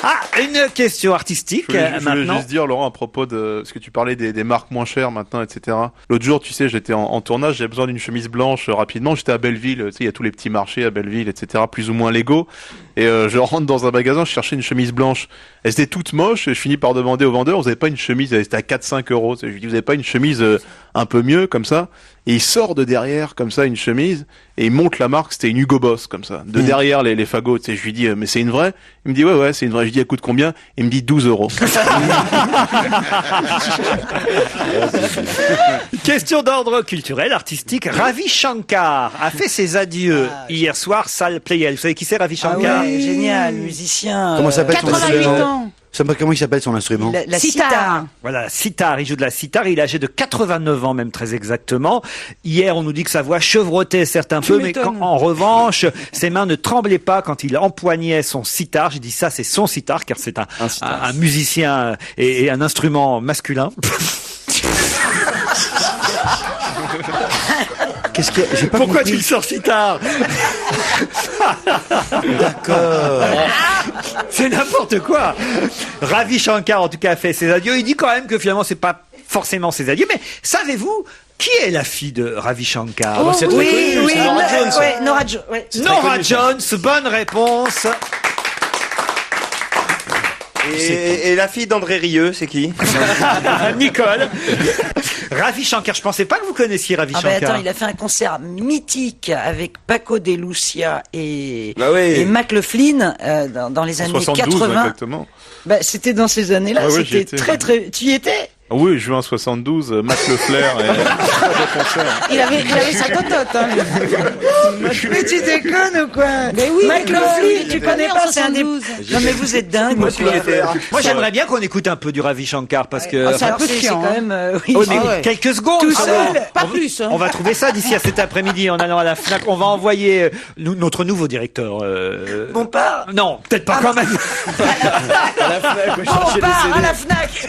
Ah, une question artistique Je voulais maintenant. juste dire, Laurent, à propos de ce que tu parlais des marques moins chères maintenant, etc. L'autre jour, tu sais, j'étais en tournage, j'avais besoin d'une chemise blanche rapidement. J'étais à Belleville, tu sais, il y a tous les petits marchés à Belleville, etc., plus ou moins légaux. Et je rentre dans un magasin, je cherchais une chemise blanche. Elle était toute moche, et je finis par demander au vendeur, vous avez pas une chemise, elle était à 4-5 euros. Je lui dis, vous avez pas une chemise un peu mieux, comme ça? Et il sort de derrière, comme ça, une chemise, et il montre la marque, c'était une Hugo Boss, comme ça. De derrière les fagots, tu sais, je lui dis, mais c'est une vraie? Il me dit, ouais, c'est une vraie. Je lui dis, elle coûte combien? Il me dit 12 euros. Question d'ordre culturel, artistique. Ravi Shankar a fait ses adieux hier soir, salle Playel. Vous savez qui c'est, Ravi Shankar? Ouais, génial, musicien. Comment s'appelle son 88 instrument ans. Comment il s'appelle son instrument? La sitar. Voilà, la sitar, il joue de la sitar, il est âgé de 89 ans même très exactement. Hier, on nous dit que sa voix chevrotait certes un peu, mais en revanche, ses mains ne tremblaient pas quand il empoignait son sitar. J'ai dit ça, c'est son sitar, car c'est un musicien et un instrument masculin. Qu'est-ce que j'ai pas Pourquoi compris. tu le sors si tard? D'accord. C'est n'importe quoi. Ravi Shankar, en tout cas, a fait ses adieux. Il dit quand même que finalement, c'est pas forcément ses adieux. Mais savez-vous qui est la fille de Ravi Shankar? bah, c'est très connu, c'est Norah Jones. Ouais, Norah Jones. Ouais. Norah Jones, bonne réponse. Et la fille d'André Rieu, c'est qui? Nicole. Ravi Shankar, je pensais pas que vous connaissiez Ravi Shankar. Attends, il a fait un concert mythique avec Paco de Lucia et Mac Leflin dans les années 72, 80. exactement. Bah, c'était dans ces années-là, Ah ouais, j'y c'était étais. très. Tu y étais? Oui, juin 72, Mac Leflair et de concert. Il avait sa cotote. Hein. Mais tu déconnes ou quoi? Mais oui, Mac mais Leflin, tu il est connais né en pas, c'est un des... 72. Non mais vous êtes dingue. Moi, j'aimerais bien qu'on écoute un peu du Ravi Shankar parce que. c'est un peu c'est chiant, quand hein. même... oui. Oh, mais quelques secondes. Tout ça seul. va. Pas plus. Hein. On va trouver ça d'ici à cet après-midi en allant à la Fnac. On va envoyer notre nouveau directeur. Bompard. Non, peut-être pas quand même. À la Fnac, Bompard à la Fnac.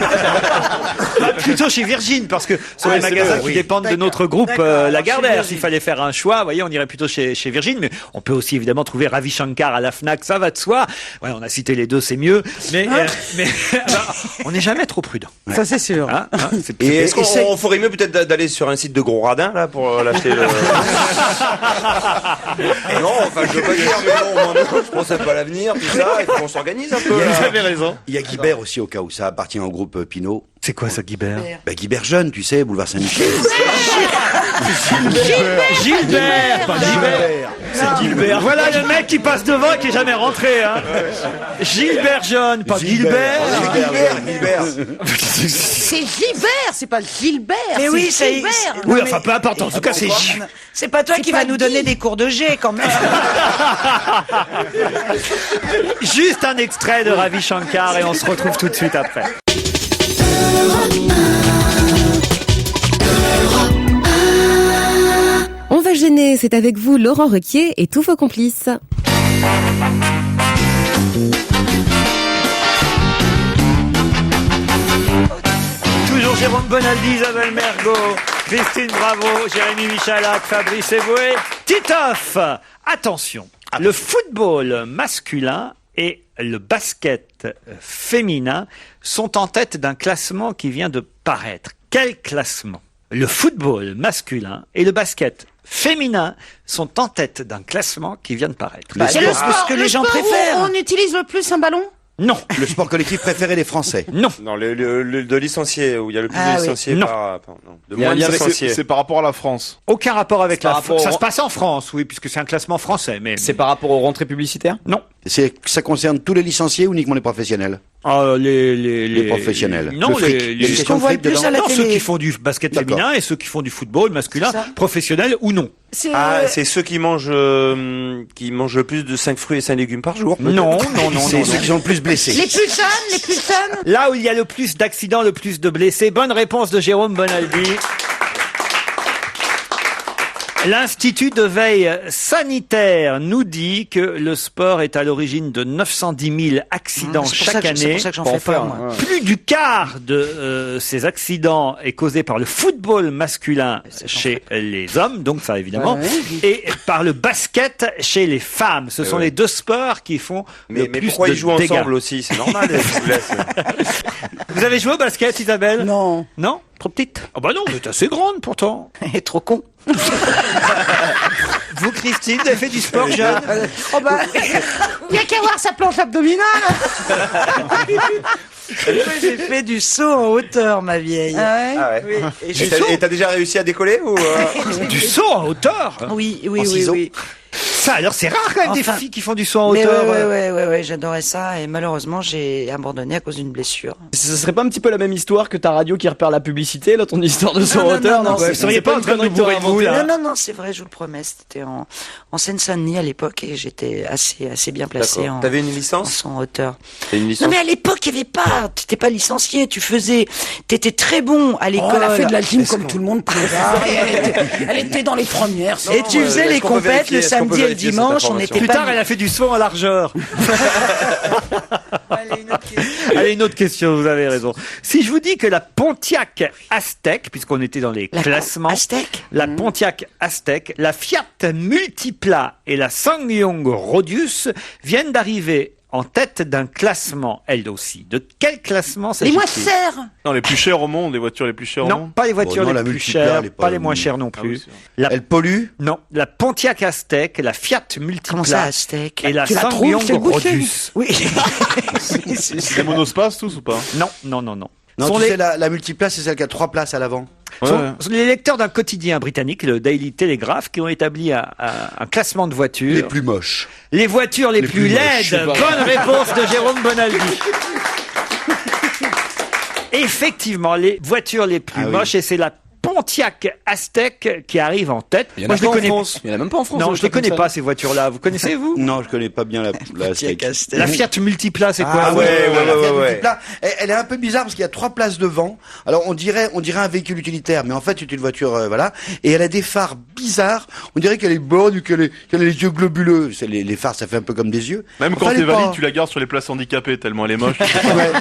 Plutôt chez Virgin parce que ce sont les c'est magasins bon, qui oui. dépendent de notre groupe Lagardère. S'il fallait faire un choix, vous voyez, on irait plutôt chez Virgin, mais on peut aussi évidemment trouver Ravi Shankar à la Fnac, ça va de soi. Ouais, on a cité les deux, c'est mieux, mais on n'est jamais trop prudent. Ça, c'est sûr. Hein, Et est-ce qu'on ferait mieux peut-être d'aller sur un site de gros radins là pour l'acheter le... Non, enfin je veux pas dire, mais non, je pense à pas l'avenir, tout ça, il faut qu'on s'organise un peu. Vous avez raison. Il y a Guibert aussi au cas où ça appartient au groupe Pinot. C'est quoi ça, Guibert? Bah Guibert jeune, tu sais, boulevard Saint-Michel. Gilbert, pas Gilbert. C'est Gilbert. Voilà le mec qui passe devant et qui est jamais rentré. Hein. Gilbert Jeune, pas Gilbert. Gilbert. C'est Gilbert, c'est pas Gilbert. Mais oui, c'est Gilbert. Oui, enfin peu importe. En tout cas, c'est C'est pas toi qui pas vas nous Guy. donner des cours de G quand même. juste un extrait de Ravi Shankar et on se retrouve tout de suite après. On va gêner, c'est avec vous Laurent Requier et tous vos complices. Toujours Jérôme Bonaldi, Isabelle Mergo, Christine Bravo, Jérémy Michalak, Fabrice Eboué, Titoff. Attention, le football masculin et le basket féminin sont en tête d'un classement qui vient de paraître. Quel classement? Le football masculin et le basket féminin sont en tête d'un classement qui vient de paraître. C'est le sport que les gens préfèrent. On utilise le plus un ballon? Non. Le sport collectif préféré des Français. Non. Non, le de licenciés, où il y a le plus Ah de oui. licenciés Non. de Il y a moins un de lien avec- licenciés. C'est par rapport à la France. Aucun rapport avec Par la rapport Ça au- se passe en France, oui, puisque c'est un classement français, mais C'est par rapport aux rentrées publicitaires? non. Ça concerne tous les licenciés ou uniquement les professionnels? Les professionnels. Non, Le fric. les Il y a une Ce qu'on voit le plus à la non, ceux télé. qui font du basket D'accord. féminin et ceux qui font du football masculin, Ça. professionnel ou non. C'est C'est ceux qui mangent le plus de 5 fruits et 5 légumes par jour. peut-être. Non, non, non, C'est non, ceux non. qui sont le plus blessés. les plus jeunes, les plus jeunes. Là où il y a le plus d'accidents, le plus de blessés. Bonne réponse de Jérôme Bonaldi. L'Institut de veille sanitaire nous dit que le sport est à l'origine de 910 000 accidents chaque année. C'est pour ça que j'en fais pas, moi. Plus du quart de ces accidents est causé par le football masculin chez les hommes, donc ça évidemment, et par le basket chez les femmes. Ce sont les deux sports qui font le plus de dégâts. Mais pourquoi ils jouent ensemble aussi? C'est normal. Vous avez joué au basket, Isabelle? Non. Non? Trop petite. Ah bah non, vous êtes assez grande pourtant. Et trop con. Vous, Christine, vous avez fait du sport jeune? Oh bah, il y a qu'à voir sa planche abdominale. J'ai fait du saut en hauteur, ma vieille. Ah ouais. Oui. Et t'as déjà réussi à décoller ou Du saut en hauteur? Oui. Ça, alors c'est rare quand même des filles qui font du saut en Mais hauteur. ouais, j'adorais ça et malheureusement j'ai abandonné à cause d'une blessure. Ce serait pas un petit peu la même histoire que ta radio qui repère la publicité, là, ton histoire de son hauteur? Non, vous seriez pas en train de nous bourrer de vous, là? Non, c'est vrai, je vous le promets. C'était en Seine-Saint-Denis à l'époque et j'étais assez bien placé en. T'avais une licence? En son hauteur. T'as une licence? Non mais à l'époque il y avait pas, t'étais pas licencié, t'étais très bon à l'école. Elle a fait de la gym comme tout le monde. Elle était dans les premières. Et tu faisais les compètes le samedi et le dimanche. On était Plus tard, elle a fait du saut en largeur. Allez, une autre question, vous avez raison. Si je vous dis que la Pontiac Aztec, puisqu'on était dans les classements, la Pontiac Aztec, la Fiat Multipla et la SsangYong Rodius viennent d'arriver en tête d'un classement, elles aussi. De quel classement Les s'agit-il? moins chers. Non, les plus chères au monde, les voitures les plus chères au Non, monde. pas les voitures Bon, non, les la plus Multipla, chères, elle est pas les moins chères non plus. Elle pollue? Non, la Pontiac Aztec, la Fiat Multipla Comment ça, Aztec? et la Tu la trouves SsangYong chez le boucher? Rodius. Oui. Les monospaces tous ou pas? Non. Non, Sont tu les- sais, la multiplace, c'est celle qui a 3 places à l'avant. sont les lecteurs d'un quotidien britannique, le Daily Telegraph, qui ont établi un classement de voitures. Les plus moches. Les voitures les plus plus moches, laides. je sais pas. Bonne réponse de Jérôme Bonaldi. Effectivement, les voitures les plus moches, et c'est la Pontiac Aztec qui arrive en tête. Il y en a je les pas en connais France. Il y en a même pas en France. Non, des je les trucs connais comme pas ça. ces voitures-là. Vous connaissez vous? Non, je connais pas bien la Aztec. La Fiat Multipla, c'est quoi? Ah vous ouais, la Fiat ouais. Multipla. Elle est un peu bizarre parce qu'il y a 3 places devant. Alors on dirait un véhicule utilitaire, mais en fait c'est une voiture, voilà. Et elle a des phares bizarres. On dirait qu'elle est bonne ou qu'elle a les yeux globuleux. Les phares, ça fait un peu comme des yeux. Même Enfin, quand elle t'es est pas- valide, tu la gardes sur les places handicapées tellement elle est moche. Ouais.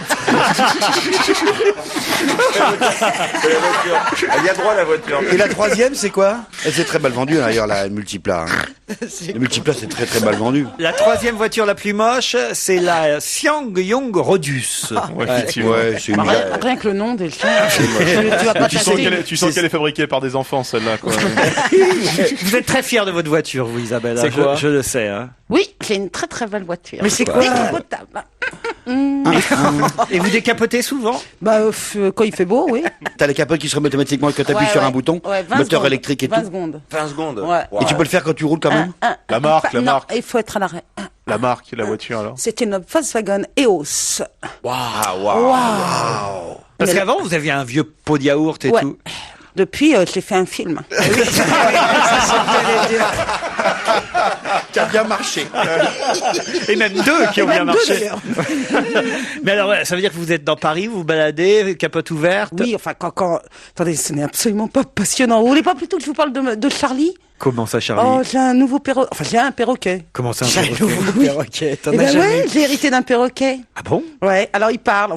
Elle y a droit la voiture. Et la troisième, c'est quoi? Elle s'est très mal vendue d'ailleurs, la Multipla. Hein. La Multipla, c'est très très mal vendu. La troisième voiture la plus moche, c'est la SsangYong Rodius. Ouais, effectivement. Ouais, c'est une... Rien que le nom des chiens. Tu vas pas Tu sens qu'elle est fabriquée par des enfants, celle-là, quoi. Vous êtes très fier de votre voiture, vous, Isabelle. C'est quoi je le sais. Hein. Oui, j'ai une très très belle voiture. Mais c'est quoi? Décapotable. Et vous décapotez souvent? Bah, quand il fait beau, oui. T'as les capotes qui se remettent automatiquement quand t'appuies Ouais, sur ouais. un bouton, Ouais, 20 moteur secondes. électrique et 20 tout. secondes. 20 secondes. Ouais. Et tu peux le faire quand tu roules quand même? La marque, la Non, marque. il faut être à l'arrêt. La marque, la voiture, alors. C'était une Volkswagen EOS. Parce qu'avant, vous aviez un vieux pot de yaourt et Ouais. tout. Depuis, j'ai fait un film. Qui a bien marché. Et même deux qui ont bien Même deux, marché. d'ailleurs. Mais alors, ouais, ça veut dire que vous êtes dans Paris, vous vous baladez, capote ouverte. Oui, enfin, quand... Attendez, ce n'est absolument pas passionnant. Vous voulez pas plutôt que je vous parle de Charlie? Comment ça, Charlie? Oh, j'ai un nouveau perroquet. Enfin, j'ai un perroquet. Comment ça, un J'ai un perroquet? nouveau perroquet. T'en Eh as ben jamais ouais, eu? j'ai hérité d'un perroquet. Ah bon? Ouais, alors il parle.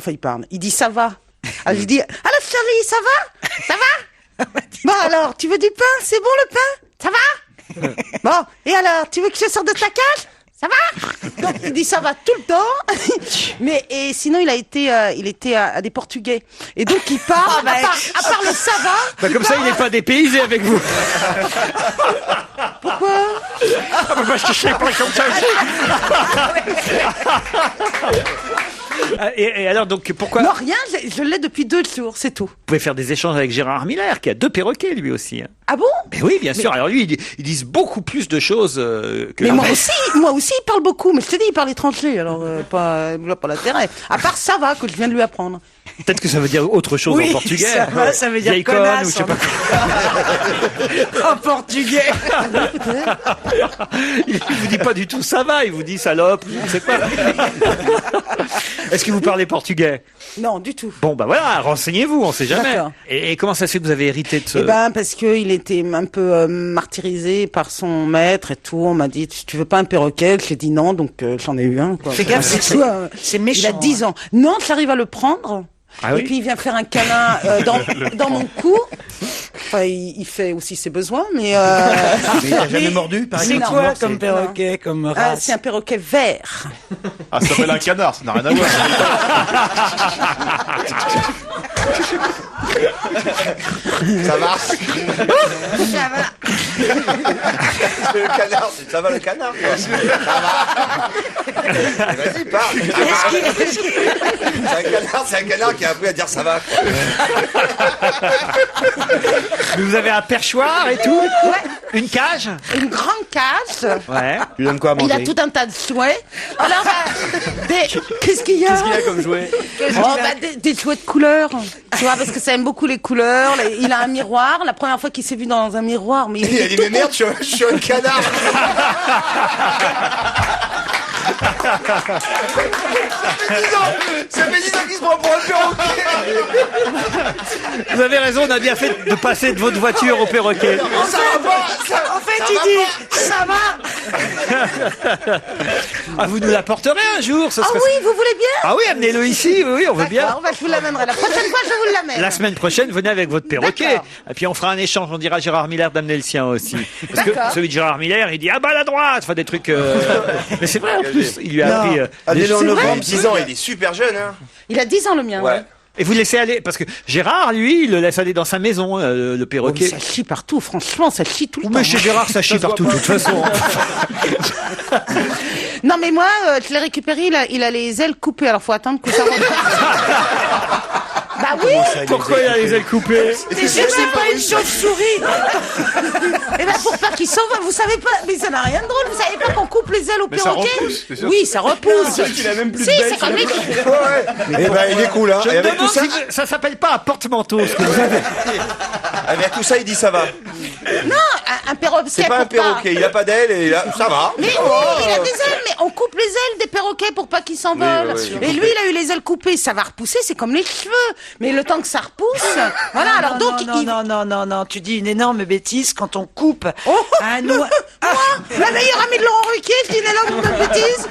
Il dit ça va. Alors je dis, alors Charlie, ça va? Ça va? Bon alors, tu veux du pain? C'est bon le pain? Ça va? Bon, et alors, tu veux que je sorte de ta cage? Ça va? Donc il dit ça va tout le temps. Mais et sinon il était à des Portugais. Et donc il parle à part le ça va. Bah, comme ça, il n'est pas dépaysé avec vous. Pourquoi? Ah, bah, parce que je sais pas comme ça aussi. Et alors, donc, pourquoi? Non, rien, je l'ai depuis 2 jours, c'est tout. Vous pouvez faire des échanges avec Gérard Miller, qui a 2 perroquets, lui aussi. Hein. Ah bon? Mais oui, bien sûr. Alors lui, ils disent beaucoup plus de choses que... Mais moi aussi, il parle beaucoup. Mais je te dis, il parle étranger, alors pas l'intérêt. À part ça va, que je viens de lui apprendre. Peut-être que ça veut dire autre chose Oui, en portugais. ça va, ça veut dire Vieille conne, connasse, ou je sais pas En portugais. Il vous dit pas du tout ça va, il vous dit salope, je sais pas. Est-ce que vous parlez portugais? Non, du tout. Bon, bah voilà, renseignez-vous, on sait jamais. D'accord. Et comment ça se fait que vous avez hérité de ce... Eh ben, parce que il est était un peu martyrisé par son maître et tout. On m'a dit, tu veux pas un perroquet? J'ai dit non, donc j'en ai eu un. Quoi. Fais gaffe, c'est méchant. Il a 10 ans. Non, j'arrive à le prendre. Ah oui Et puis il vient faire un câlin dans mon cou. Enfin, il fait aussi ses besoins, mais... Mais il t'a jamais mordu, par C'est exemple? quoi comme perroquet, comme race? C'est un perroquet vert. Ah, ça s'appelle un canard, ça n'a rien à voir. Ça marche. Ça va. Le canard, ça va le canard. Quoi. Ça va. Vas-y, parle. C'est un canard qui a appris à dire ça va. Quoi. Mais vous avez un perchoir et tout? Ouais. Une cage? Une grande cage. Ouais. Tu lui donnes quoi à manger? Il a tout un tas de jouets. Alors, qu'est-ce qu'il y a? Qu'est-ce qu'il y a comme jouet? Des jouets de couleurs. Tu vois, parce que ça aime beaucoup les couleurs. Il a un miroir. La première fois qu'il s'est vu dans un miroir, mais Il a dit mais merde, je suis un canard. Ça fait 10 ans qu'il se prend pour un perroquet. Vous avez raison, on a bien fait de passer de votre voiture au perroquet. En fait, il dit, ça va. Ah, vous nous l'apporterez un jour, ce Ah serait... oui, vous voulez bien? Ah oui, amenez-le ici, oui, on veut bien. D'accord, je vous l'amènerai. La prochaine fois, je vous l'amène. La semaine prochaine, venez avec votre perroquet. D'accord. Et puis on fera un échange, on dira à Gérard Miller d'amener le sien aussi. Parce que celui de Gérard Miller, il dit, ah bah à la droite, enfin des trucs... Mais c'est vrai, en plus, il lui a appris... Amenez-le en C'est vrai novembre, 10 ans, il est super jeune. Hein. Il a 10 ans, le mien. Ouais. Et vous laissez aller, parce que Gérard, lui, il le laisse aller dans sa maison, le Oh, mais perroquet. ça chie partout, franchement, ça chie tout le temps. Mais chez Gérard, ça chie partout, de toute façon. Non, mais moi, je l'ai récupéré, il a les ailes coupées, alors faut attendre que ça remonte. Bah oui. Pourquoi il a les ailes coupées? C'est pas une chauve-souris. Et ben pour pas qu'il s'envole, vous savez pas, mais ça n'a rien de drôle, vous savez pas qu'on coupe les ailes au Mais ça perroquet? repousse, c'est sûr. Oui, ça repousse. Il a même plus Si, de c'est comme les... Eh ben, il est cool, hein. Je Et me avec tout demande ça, si ça s'appelle pas un porte-manteau, ce que vous avez. avec tout ça, il dit ça va. Non, un perroquet. C'est pas un perroquet, il a pas d'ailes et ça va. Mais oui, il a des ailes, mais on coupe les ailes des perroquets pour pas qu'ils s'envolent. Oui, Et lui, il a eu les ailes coupées, ça va repousser, c'est comme les cheveux. Mais le temps que ça repousse, voilà, alors donc... Non, tu dis une énorme bêtise quand on coupe un Moi, la meilleure amie de Laurent Ruquier, je dis une énorme bêtise.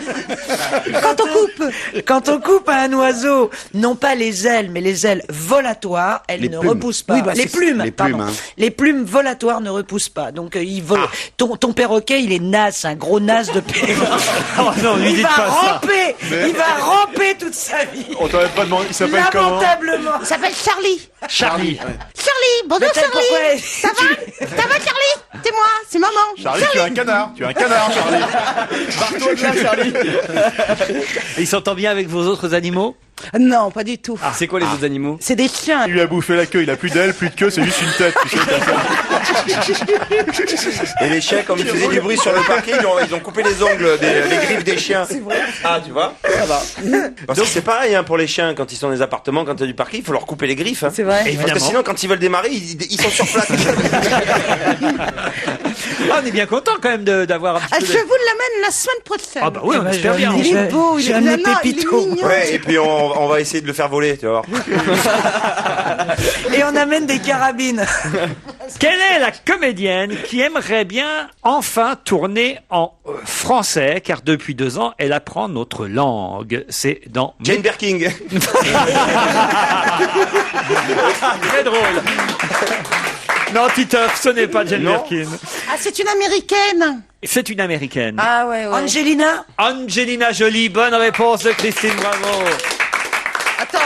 Quand on coupe un oiseau, non pas les ailes, mais les ailes volatoires, elles Les ne plumes. repoussent pas. Oui, bah, les plumes, les pardon. plumes, hein. Les plumes volatoires ne repoussent pas. Donc il vole. Ton perroquet, il est naze, un gros naze de perroquet. Oh non, lui Il dites va pas ça. ramper, il va ramper toute sa vie. On t'avait pas demandé, il s'appelle comment? Lamentablement. Il s'appelle Charlie. Charlie. Charlie, bonjour Mais Charlie. pourquoi- Ça va? Ça va Charlie? C'est moi, c'est maman. Charlie, tu es un canard, Charlie. Barre-toi de là, Charlie. Et il s'entend bien avec vos autres animaux? Non, pas du tout. C'est quoi les autres animaux? C'est des chiens. Il lui a bouffé la queue, il a plus d'ailes, plus de queue, c'est juste une tête. Tu sais, Et les chiens, comme ils faisaient du bruit sur le parquet, ils ont coupé les ongles, les griffes des chiens. Ah, tu vois? Ça va. Parce que c'est pareil, hein, pour les chiens, quand ils sont dans les appartements, quand il y a du parquet, il faut leur couper les griffes. Hein. C'est vrai. Parce que Évidemment. sinon, quand ils veulent démarrer, ils sont sur place. Ah, on est bien content quand même d'avoir un petit Ah, peu je de... vous l'amène la semaine prochaine. Ah bah oui, on bah, espère je bien. vais Il est beau, il J'ai est amené non, il est Pépito. mignon. Ouais, et puis on va essayer de le faire voler, tu vas voir. Et on amène des carabines. Quelle est la comédienne qui aimerait bien enfin tourner en français, car depuis 2 ans, elle apprend notre langue. C'est dans... Jane Birkin. Très drôle. Non, Titoff, ce n'est pas Jane Non. Birkin. Ah, c'est une américaine. C'est une américaine. Ah ouais, ouais. Angelina. Angelina Jolie, bonne réponse de Christine Bravo. Attends,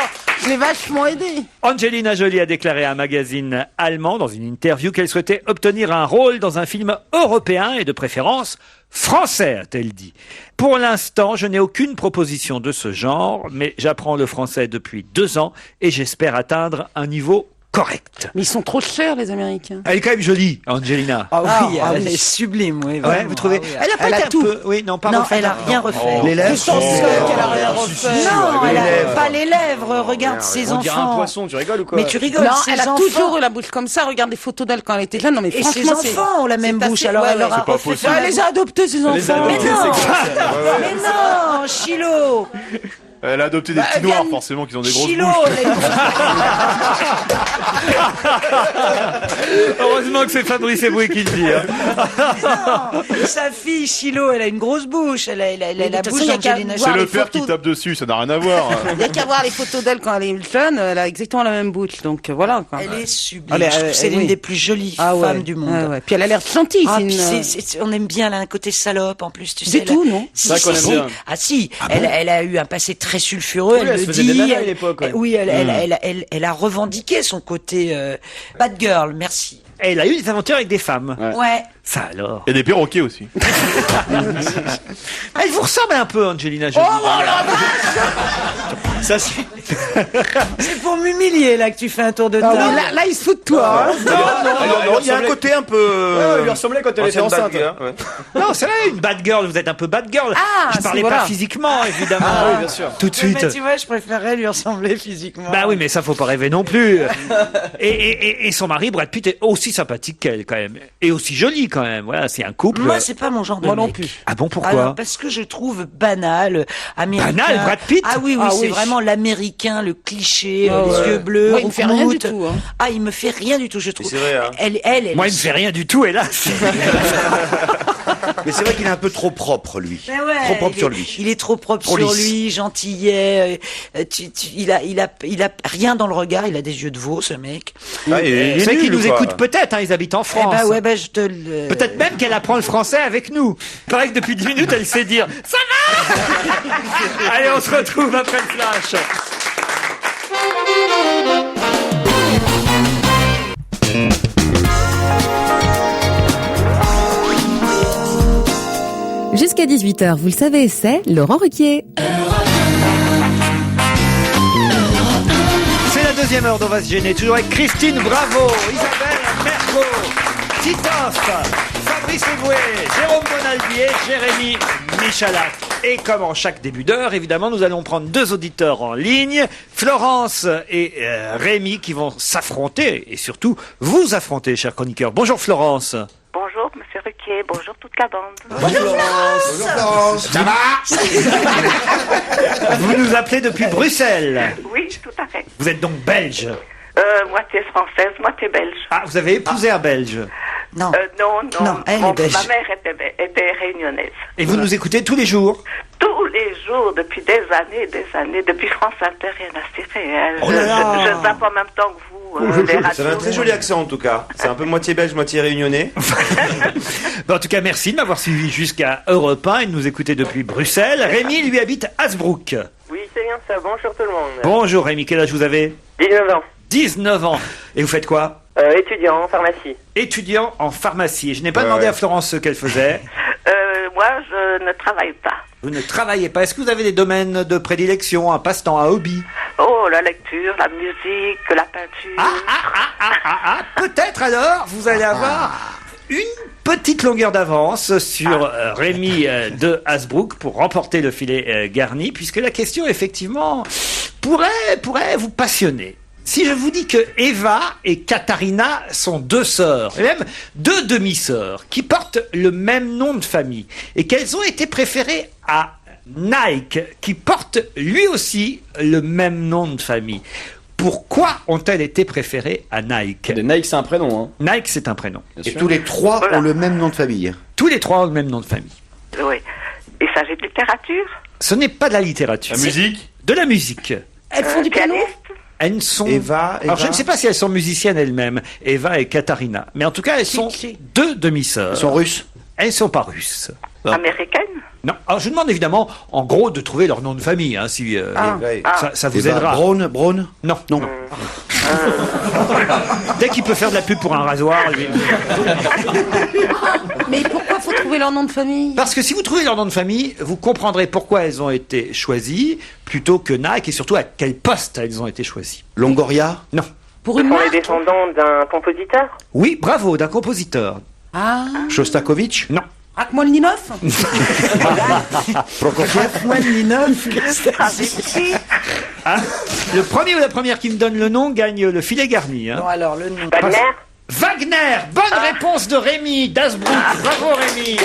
je l'ai vachement aidé. Angelina Jolie a déclaré à un magazine allemand dans une interview qu'elle souhaitait obtenir un rôle dans un film européen et de préférence français, a-t-elle dit. Pour l'instant, je n'ai aucune proposition de ce genre, mais j'apprends le français depuis 2 ans et j'espère atteindre un niveau correct. Mais ils sont trop chers, les Américains. Elle est quand même jolie, Angelina. Ah oui, Ah elle oui. est sublime, oui. Ouais, vraiment. vous trouvez? Ah oui, Elle a pas elle été a un tout. peu... Oui, non, pas Non, refait. elle a rien refait. Les lèvres Je pense qu'elle a rien refait. Non, elle a lèvres. pas les lèvres. Regarde ses On dirait un enfants. poisson, tu rigoles ou quoi? Mais tu rigoles, Non, ses elle a enfants. toujours eu la bouche comme ça. Regarde des photos d'elle quand elle était jeune. Non, mais Et ses franchement, c'est... enfants ont la même c'est bouche. assez- Alors ouais, elle leur ouais. a C'est pas refait possible. ça. Elle les a adoptés, ses enfants. Mais adoptés, non, c'est mais non, Chilo. Elle a adopté des Bah, petits viens- noirs, forcément, qui ont des grosses Chilo, bouches. elle est- Heureusement Heureusement que c'est Fabrice Eboué qui le dit. Hein. Non, sa fille, Chilo, elle a une grosse bouche. Elle a la bouche d'Angelina C'est le père qui tape dessus, ça n'a rien à voir. Il n'y a qu'à voir les photos d'elle quand elle est jeune, elle a exactement la même bouche, donc voilà. Quoi. Elle est sublime. Je trouve que c'est l'une des plus jolies femmes du monde. Ouais. Puis elle a l'air gentille. On aime bien, elle a un côté salope en plus, tu sais. C'est tout, non? C'est ça qu'on aime bien. Ah si, elle a eu un passé très sulfureux, oui, elle se le faisait dit. des nanas à l'époque. Ouais. Oui, elle a revendiqué son côté bad girl, merci. Et elle a eu des aventures avec des femmes. Ouais. Ça alors. Et des perroquets aussi. Elle vous ressemble un peu, Angelina Jolie. Oh la vache! Ça c'est. C'est pour m'humilier là que tu fais un tour de table. Là, il se fout de toi. Hein. Non, il y a un côté un peu. Il lui ressemblait quand elle était enceinte. Non, c'est vrai, une bad girl. Vous êtes un peu bad girl. Je parlais pas physiquement, évidemment. Ah oui, bien sûr. Tout de suite. Mais tu vois, je préférerais lui ressembler physiquement. Bah oui, mais ça faut pas rêver non plus. Et son mari, Brad Pitt, est aussi sympathique qu'elle quand même, et aussi joli quand même. Voilà, c'est un couple. Moi, c'est pas mon genre de mec. non plus. Ah bon, pourquoi? Alors, parce que je trouve banal, américain. Banal, Brad Pitt? Ah oui, c'est vraiment l'américain, le cliché, les yeux bleus. Moi, il me fait rien du tout. Hein. Ah, il me fait rien du tout, je trouve. C'est vrai, hein. Elle Moi, il me fait rien du tout, hélas. Mais c'est vrai qu'il est un peu trop propre, lui. Trop propre sur lui. Il est trop propre sur lui, gentillet. Il a rien dans le regard. Il a des yeux de veau, ce mec. C'est vrai qu'ils nous écoutent peut-être. Hein, ils habitent en France. Je te le... Peut-être même qu'elle apprend le français avec nous. Il paraît que depuis 10 minutes, elle sait dire « Ça va ?» Allez, on se retrouve après le flash. Jusqu'à 18h, vous le savez, c'est Laurent Ruquier. C'est la deuxième heure d'On va se gêner, toujours avec Christine Bravo, Isabelle Mergo, Titoff, Fabrice Eboué, Jérôme Bonaldi et Jérémy Michalak. Et comme en chaque début d'heure, évidemment, nous allons prendre deux auditeurs en ligne, Florence et Rémi, qui vont s'affronter, et surtout vous affronter, chers chroniqueurs. Bonjour Florence. Bonjour, monsieur Ruquier. Bonjour, toute la bande. Bonjour Florence. Bonjour Florence. Ça va? Vous nous appelez depuis Bruxelles. Oui, tout à fait. Vous êtes donc belge. Moitié française, moitié belge. Ah, vous avez épousé un belge. Non. Non, elle est belge. Ma mère était réunionnaise. Et vous nous écoutez tous les jours? Tous les jours, depuis des années, depuis France Inter, rien à cirer. Oh là là. Je zappe en même temps que vous, les radios. Ça a un très joli accent en tout cas. C'est un peu moitié belge, moitié réunionnais. En tout cas, merci de m'avoir suivi jusqu'à Europe 1 et de nous écouter depuis Bruxelles. Rémi, lui, habite Hasbrook. Oui, c'est bien ça. Bonjour tout le monde. Bonjour Rémi, quel âge vous avez? 19 ans. 19 ans. Et vous faites quoi? Étudiant en pharmacie. Étudiant en pharmacie. Je n'ai pas demandé à Florence ce qu'elle faisait. Moi, je ne travaille pas. Vous ne travaillez pas. Est-ce que vous avez des domaines de prédilection, un passe-temps, un hobby? Oh, la lecture, la musique, la peinture. Peut-être alors, vous allez avoir une petite longueur d'avance sur Rémi de Hasbrook pour remporter le filet garni, puisque la question, effectivement, pourrait vous passionner. Si je vous dis que Eva et Katharina sont deux sœurs, et même deux demi-sœurs, qui portent le même nom de famille, et qu'elles ont été préférées à Nike, qui porte lui aussi le même nom de famille, pourquoi ont-elles été préférées à Nike? Nike, c'est un prénom. Hein. Nike, c'est un prénom. Et tous les trois ont le même nom de famille. Tous les trois ont le même nom de famille. Oui. Il s'agit de littérature? Ce n'est pas de la littérature. La musique? De la musique. Elles font du piano? Elles sont... Eva. Alors je ne sais pas si elles sont musiciennes elles-mêmes, Eva et Katharina. Mais en tout cas, elles sont deux demi-sœurs. Elles sont russes? Elles ne sont pas russes. Américaine? Non. Alors je demande évidemment, en gros, de trouver leur nom de famille, hein, si ça vous Eva aidera. Braun? Non. Dès qu'il peut faire de la pub pour un rasoir, lui... Mais pourquoi faut trouver leur nom de famille? Parce que si vous trouvez leur nom de famille, vous comprendrez pourquoi elles ont été choisies, plutôt que Nike, et surtout à quel poste elles ont été choisies. Longoria? Non. Pour une Ce sont marque? les descendants d'un compositeur? Oui, bravo, d'un compositeur. Ah. Shostakovich? Non. Rachmaninoff? Prokofiev? Rachmaninoff. Hein? Le premier ou la première qui me donne le nom gagne le filet garni. Hein. Bon, alors, le nom. Wagner? Wagner. Bonne réponse de Rémi d'Hasbrook. Bravo Rémi.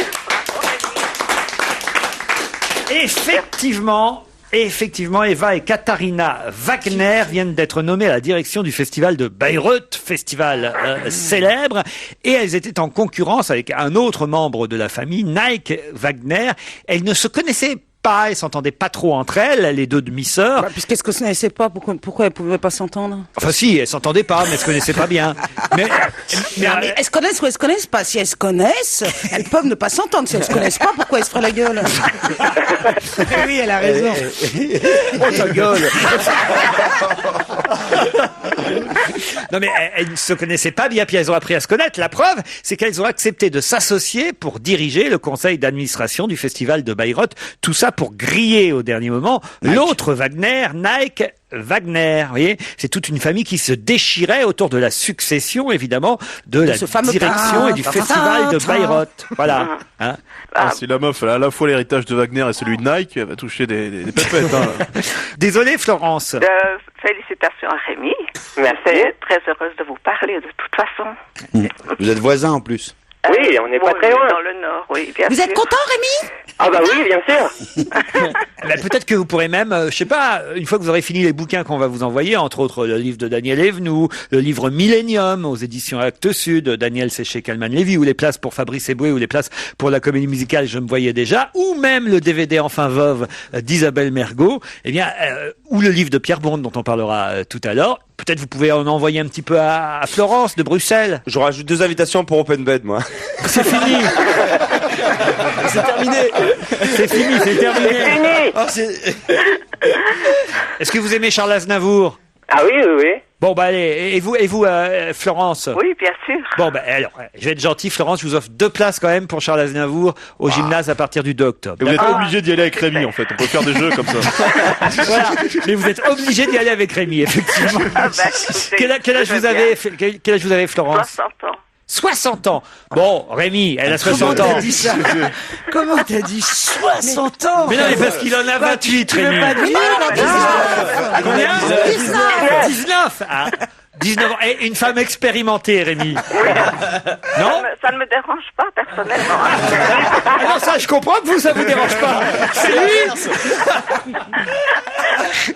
Effectivement, Et effectivement, Eva et Katharina Wagner viennent d'être nommées à la direction du festival de Bayreuth, festival célèbre, et elles étaient en concurrence avec un autre membre de la famille, Nike Wagner. Elles ne se connaissaient pas, elles s'entendaient pas trop entre elles, les deux demi-sœurs. Puisqu'elles se connaissaient pas, pourquoi elles pouvaient pas s'entendre? Enfin si, elles s'entendaient pas, mais elles se connaissaient pas bien. Mais elles se connaissent ou elles se connaissent pas. Si elles se connaissent, elles peuvent ne pas s'entendre. Si elles se connaissent pas, pourquoi elles se feraient la gueule? Oui, elle a raison. Oh ta gueule. Non mais elles ne se connaissaient pas bien, puis elles ont appris à se connaître. La preuve, c'est qu'elles ont accepté de s'associer pour diriger le conseil d'administration du festival de Bayreuth. Tout ça pour griller au dernier moment l'autre Wagner, Nike Wagner. Vous voyez, c'est toute une famille qui se déchirait autour de la succession, évidemment, de la direction et du festival de Bayreuth. Voilà. Hein. Si la meuf elle a à la fois l'héritage de Wagner et celui de Nike, elle va toucher des pépettes. Hein. Désolé Florence. Félicitations à Rémi. Merci. Très heureuse de vous parler de toute façon. Vous êtes voisins en plus. Oui, on n'est pas très loin. Dans le Nord, oui, bien sûr. Vous êtes content, Rémi? Ah bah oui, bien sûr. Peut-être que vous pourrez même, je sais pas, une fois que vous aurez fini les bouquins qu'on va vous envoyer, entre autres le livre de Daniel Evenou, le livre Millennium aux éditions Actes Sud, Daniel c'est chez Calman Lévy, ou les places pour Fabrice Eboué, ou les places pour la comédie musicale Je me voyais déjà, ou même le DVD Enfin veuve d'Isabelle Mergo, eh bien, ou le livre de Pierre Bond dont on parlera tout à l'heure. Peut-être vous pouvez en envoyer un petit peu à Florence de Bruxelles. Je rajoute 2 invitations pour Open Bed, moi. C'est fini. C'est terminé. C'est fini, c'est terminé. C'est fini. Est-ce que vous aimez Charles Aznavour? Ah oui, oui, oui. Bon, bah allez, et vous Florence? Oui, bien sûr. Bon, bah alors, je vais être gentil, Florence, je vous offre 2 places quand même pour Charles Aznavour au gymnase à partir du 2 octobre. Et vous n'êtes pas obligé d'y aller avec Rémi, en fait. On peut faire des jeux comme ça. Voilà, mais vous êtes obligé d'y aller avec Rémi, effectivement. Quel âge vous avez, Florence? 60 ans. 60 ans. Bon, Rémi, elle a 60 ans. Comment t'as dit ça? Comment t'as dit 60 ans? Mais non, mais parce qu'il en a 28, Rémi. Tu veux pas dire? Combien? 19. Ah, 19 ans. Et une femme expérimentée, Rémi. Non? Ça ne me dérange pas, personnellement. Ah non, ça, je comprends que ça vous dérange pas. C'est lui.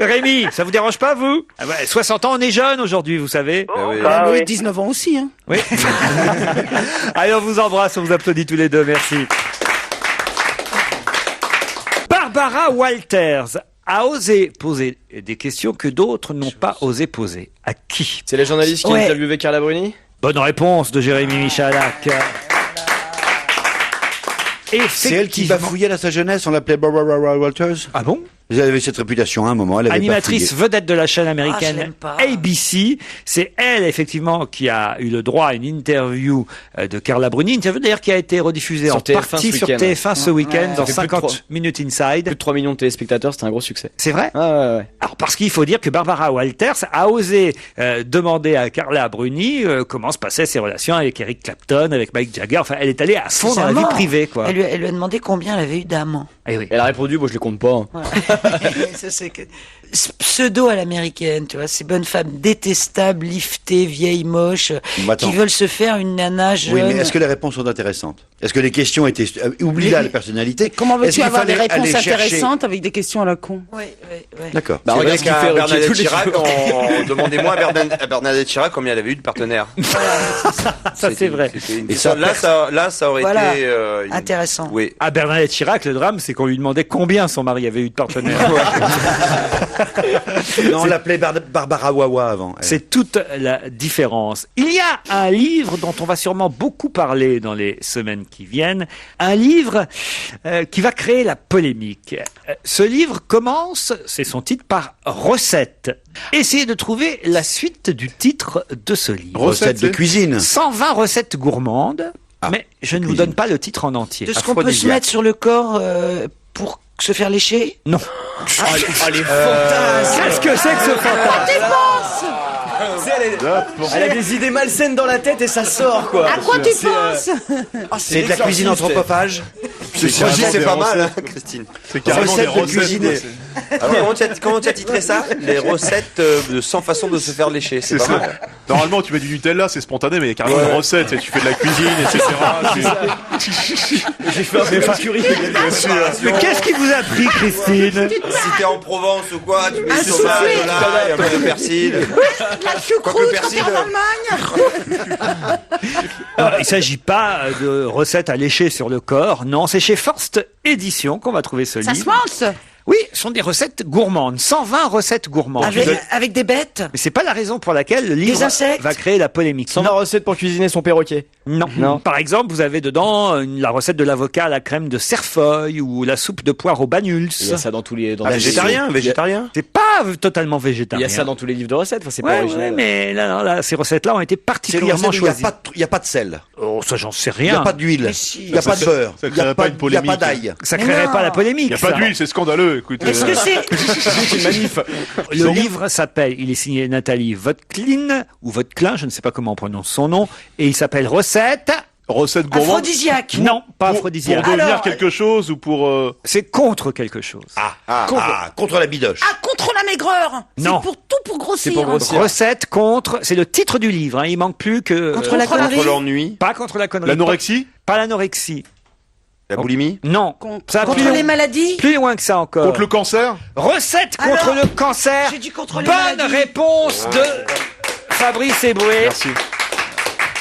Rémi, ça vous dérange pas, vous? 60 ans, on est jeune aujourd'hui, vous savez. Oui, 19 ans aussi, hein. Oui. Allez, on vous embrasse, on vous applaudit tous les deux, merci. Barbara Walters a osé poser des questions que d'autres n'ont pas osé poser. À qui? C'est les journalistes qui interviewaient Carla Bruni? Bonne réponse de Jérémy Michalak. C'est elle qui bafouillait à sa jeunesse, on l'appelait Barbara Walters. Ah bon? Elle avait cette réputation à un moment, elle avait animatrice bafouillé. vedette de la chaîne américaine ABC. C'est elle, effectivement, qui a eu le droit à une interview de Carla Bruni. Une interview d'ailleurs qui a été rediffusée en partie sur TF1 ce week-end dans 50 Minutes Inside. Plus de 3 millions de téléspectateurs, c'était un gros succès. C'est vrai? Ouais. Alors, parce qu'il faut dire que Barbara Walters a osé demander à Carla Bruni comment se passaient ses relations avec Eric Clapton, avec Mike Jagger. Enfin, elle est allée à fond dans la vie privée, quoi. Elle lui a demandé combien elle avait eu d'amants. Eh oui. Elle a répondu, je les compte pas. Voilà. Ça, c'est que pseudo à l'américaine, tu vois, ces bonnes femmes détestables, liftées, vieilles, moches, qui veulent se faire une nana jeune. Oui, mais est-ce que les réponses sont intéressantes? Est-ce que les questions étaient... Oublie là la personnalité. Comment veux-tu avoir des réponses intéressantes avec des questions à la con? Oui. D'accord. Bah, regarde ce qu'il fait Bernadette Chirac. Demandez-moi à Bernadette Chirac combien elle avait eu de partenaires. Ça, c'est vrai. Et ça, là, ça aurait été intéressant. Oui. À Bernadette Chirac, le drame, c'est qu'on lui demandait combien son mari avait eu de partenaires. Non, on l'appelait Barbara Wawa avant. C'est toute la différence. Il y a un livre dont on va sûrement beaucoup parler dans les semaines qui viennent. Un livre qui va créer la polémique. Ce livre commence, c'est son titre, par Recettes. Essayez de trouver la suite du titre de ce livre. Recettes de cuisine. 120 recettes gourmandes. Mais je ne vous donne pas le titre en entier. De ce qu'on peut se mettre sur le corps pour se faire lécher? Non. Allez, fantasme. Qu'est-ce que c'est que ce fantasme? Elle a des idées malsaines dans la tête et ça sort, quoi. À quoi tu penses? C'est de la cuisine anthropophage. Ceci, c'est pas mal, hein, Christine. C'est carrément des Recettes de cuisine. recettes. Alors, comment tu as titré ça? Les recettes de 100 façons de se faire lécher. C'est pas ça. mal. Normalement, tu mets du Nutella, c'est spontané, mais il y a carrément une recette. Tu fais de la cuisine, etc. J'ai fait un peu de curry. Mais qu'est-ce qui vous a pris, Christine? Si t'es en Provence ou quoi, tu mets Un du tomate, soufflé. de l'ail, un peu de persil. La choucroute quand t'es en Allemagne. Alors, il ne s'agit pas de recettes à lécher sur le corps. Non, c'est chez Forst Éditions qu'on va trouver ce Ça se livre. mange. Oui, ce sont des recettes gourmandes. 120 recettes gourmandes. Avec des bêtes. Mais c'est pas la raison pour laquelle le livre insectes. va créer la polémique. 120 recettes pour cuisiner son perroquet. Non. Par exemple, vous avez dedans la recette de l'avocat à la crème de cerfeuil ou la soupe de poire au bagnuls. Il y a ça dans tous les... Végétarien. C'est pas totalement Il végétarien. y a ça dans tous les livres de recettes. Enfin, c'est Ouais, pas original. mais là, ces recettes-là ont été particulièrement choisies. Il n'y a pas de sel. Oh, ça, j'en sais Il n'y rien. a pas d'huile. Il n'y a pas de beurre. Ça Il n'y a créerait pas une il y a polémique. pas d'ail. Ça créerait pas la polémique. Il n'y a pas ça. d'huile, c'est scandaleux. Écoute, Est-ce que c'est C'est une manif. Le livre s'appelle, il est signé Nathalie Votklin, ou Votklin, je ne sais pas comment on prononce son nom, et il s'appelle Recettes. Recette gourmande. aphrodisiaque? Non, pas Pour aphrodisiaque. devenir Alors, quelque chose ou pour... C'est contre quelque chose. Contre la bidoche. Ah, contre la maigreur. Non. C'est pour tout pour grossir. C'est pour grossir. Recette contre, c'est le titre du livre, hein, il manque plus que... Contre la connerie. Contre l'ennui. Pas contre la connerie. L'anorexie? Pas l'anorexie. La boulimie. Non. Ça va Contre plus les loin- maladies? Plus loin que ça encore. Contre le cancer? Recette contre Alors, le cancer. j'ai dit contre les Bonne maladies. réponse de Fabrice Eboué. Merci.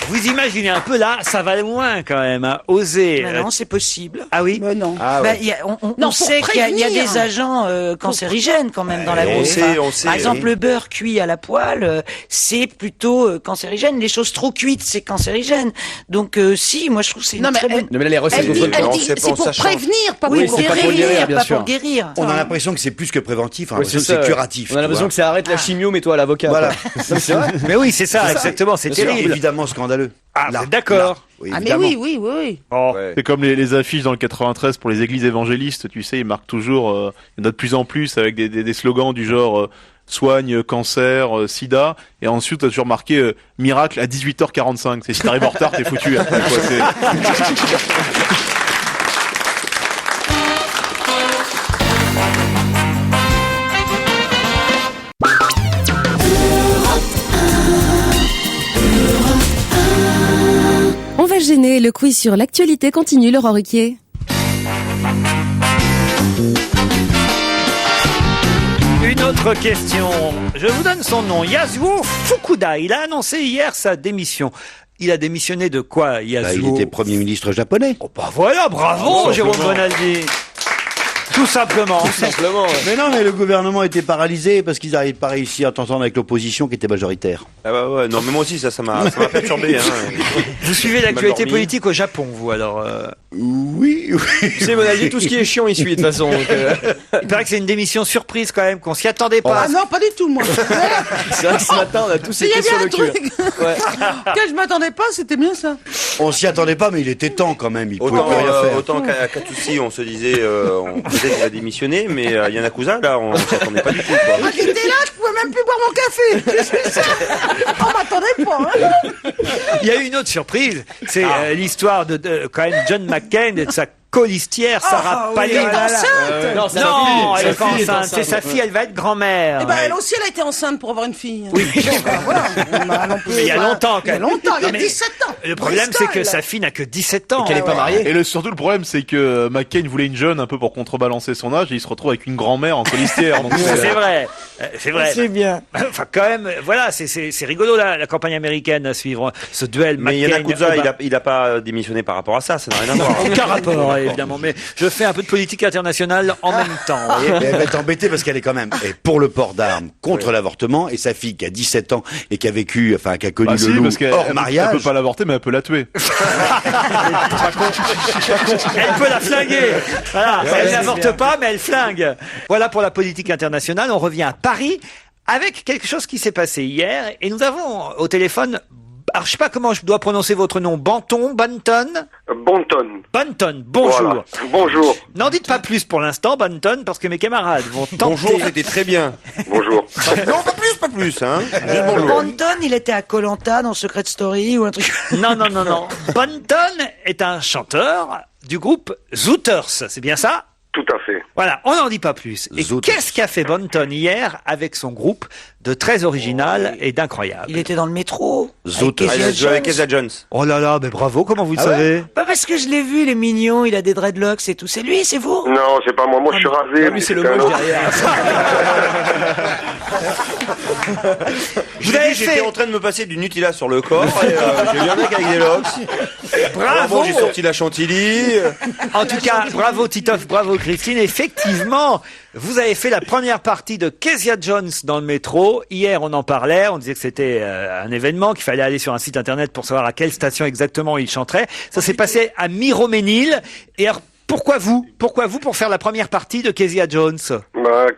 Vous imaginez un peu là, ça va loin quand même, hein, oser. Mais non, c'est possible. Ah oui. Mais non. Ah Bah, ouais. on Non, sait pour qu'il y a prévenir. des agents cancérigènes quand même dans la on bouffe. sait, hein. on sait, Par exemple, oui. le beurre cuit à la poêle, c'est plutôt cancérigène. Les choses trop cuites, c'est cancérigène. Donc si, moi je trouve que c'est une Non, mais très bonne. Non, mais là, les recettes Elle dit, contre le Non, elle dit, c'est pas c'est en pour sachant. prévenir, pas Oui, pour c'est pas pour guérir. guérir, bien pas sûr. pour guérir. On a l'impression que c'est plus que préventif, on a Ouais, l'impression que ça, c'est ouais. curatif. On a l'impression que ça arrête la chimio, mets-toi à l'avocat. Voilà. quoi. C'est vrai. Mais oui, c'est ça, exactement, c'est C'est terrible. évidemment scandaleux. Ah, Là, vous êtes d'accord. là. Oui, Ah, mais évidemment. oui. Oh. Ouais. C'est comme les affiches dans le 93 pour les églises évangélistes, tu sais, ils marquent toujours, il y en a de plus en plus avec des slogans du genre soigne, cancer, sida, et ensuite t'as toujours marqué miracle à 18h45. C'est si t'arrives en retard, t'es foutu après, quoi. On va gêner, le quiz sur l'actualité continue, Laurent Ruquier. Une autre question. Je vous donne son nom. Yasuo Fukuda. Il a annoncé hier sa démission. Il a démissionné de quoi, Bah, Yasuo? il était Premier ministre japonais. Oh, bah voilà, bravo, Jérôme Bonaldi. Tout simplement. Simplement. ouais. Mais non, mais le gouvernement était paralysé parce qu'ils n'arrivent pas réussi à t'entendre avec l'opposition qui était majoritaire. Ah bah ouais, non mais moi aussi ça m'a perturbé. Hein. Vous suivez l'actualité dormi. politique au Japon, vous, alors Oui. C'est mon avis, tout ce qui est chiant, il suit de toute façon. donc, Il paraît que c'est une démission surprise quand même, qu'on s'y attendait pas. Ah non, pas du tout, moi. C'est vrai que ce matin, on a tous Il y été avait sur un le cul. truc Ouais. que je m'attendais pas, c'était bien ça. On s'y attendait pas, mais il était temps quand même. Il pouvait Autant, plus rien faire. autant qu'à Katsushi on se disait on peut-être qu'il va démissionner, mais Yanakusa là on s'y attendait pas du tout. Quoi. Ah, j'étais là, je pouvais même plus boire mon café. Qu'est-ce que c'est ça? On m'attendait pas. Hein. Il y a eu une autre surprise, c'est l'histoire de quand même John McCain et de sa colistière Sarah Palin. Elle est enceinte. Non, c'est Non, elle sa est pas fille est enceinte. C'est sa fille, elle va être grand-mère. Eh ben, elle aussi, elle a été enceinte pour avoir une fille. Oui. Voilà. Non plus, Mais il y a bah, longtemps, quand Il y a même. longtemps, il y a Non, mais 17 ans. Le problème, c'est que Bristol. sa fille n'a que 17 ans. Qu'elle est pas mariée. Et surtout le problème, c'est que McCain voulait une jeune un peu pour contrebalancer son âge, et il se retrouve avec une grand-mère en colistière. Donc C'est vrai, c'est vrai. C'est bien. Enfin, quand même, voilà, c'est rigolo la campagne américaine à suivre ce duel. Mais Yanakusa il a pas démissionné par rapport à ça, ça n'a rien à voir. Aucun rapport, évidemment, mais je fais un peu de politique internationale en même temps. vous voyez. Et elle va être embêtée parce qu'elle est quand même pour le port d'armes, contre l'avortement, et sa fille qui a 17 ans et qui a vécu, enfin qui a connu Bah le si, loup parce qu'elle hors elle mariage. peut pas l'avorter, mais elle peut la tuer. Elle peut la flinguer. Voilà, elle n'avorte pas, mais elle flingue. Voilà pour la politique internationale. On revient à Paris avec quelque chose qui s'est passé hier, et nous avons au téléphone Alors, je sais pas comment je dois prononcer votre nom. Banton. Banton. Banton, bonjour. Voilà. Bonjour. N'en dites pas plus pour l'instant, Banton, parce que mes camarades vont tenter... Bonjour, c'était très bien. Bonjour. Non, pas plus, hein. Juste bonjour. Banton, il était à Koh-Lanta dans Secret Story ou un truc. Non. Banton est un chanteur du groupe Zooters, c'est bien ça? Tout à fait. Voilà, on n'en dit pas plus. Et qu'est-ce qu'a fait Banton hier avec son groupe de très original et d'incroyable? Il était dans le métro. Zooters. Il a joué avec Kezia Jones. Oh là là, mais bravo, comment vous le Ah savez? ouais Bah parce que je l'ai vu, il est mignon, il a des dreadlocks et tout. C'est lui, c'est vous? Non, c'est pas moi. Moi, je suis rasé. Lui, c'est le moche derrière. Vous avez J'étais en train de me passer du Nutella sur le corps et j'ai vu un mec avec des locks. Bravo. Alors bon, j'ai sorti la chantilly. En tout cas, bravo Titoff, bravo Christine. Effectivement, vous avez fait la première partie de Kezia Jones dans le métro. Hier, on en parlait. On disait que c'était un événement, qu'il fallait aller sur un site internet pour savoir à quelle station exactement il chanterait. Ça s'est passé à Miroménil. Et alors, pourquoi vous pour faire la première partie de Kezia Jones?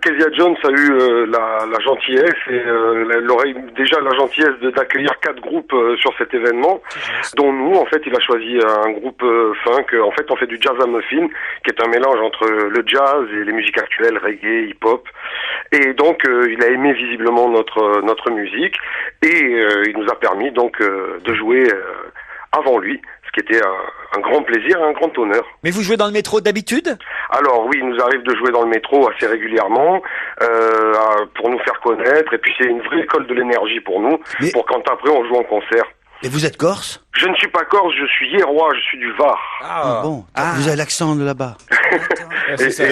Kezia Jones a eu la gentillesse et elle aurait déjà la gentillesse d'accueillir 4 groupes sur cet événement, dont nous, en fait, il a choisi un groupe funk. En fait, on fait du jazz à muffin, qui est un mélange entre le jazz et les musiques actuelles, reggae, hip-hop. Et donc, il a aimé visiblement notre musique et il nous a permis donc de jouer avant lui, ce qui était un grand plaisir et un grand honneur. Mais vous jouez dans le métro d'habitude? Alors oui, il nous arrive de jouer dans le métro assez régulièrement pour nous faire connaître, et puis c'est une vraie école de l'énergie pour nous, pour quand après on joue en concert. Et vous êtes corse? Je ne suis pas corse, je suis hiérois, je suis du Var. Ah bon, vous avez l'accent de là-bas. C'est ça.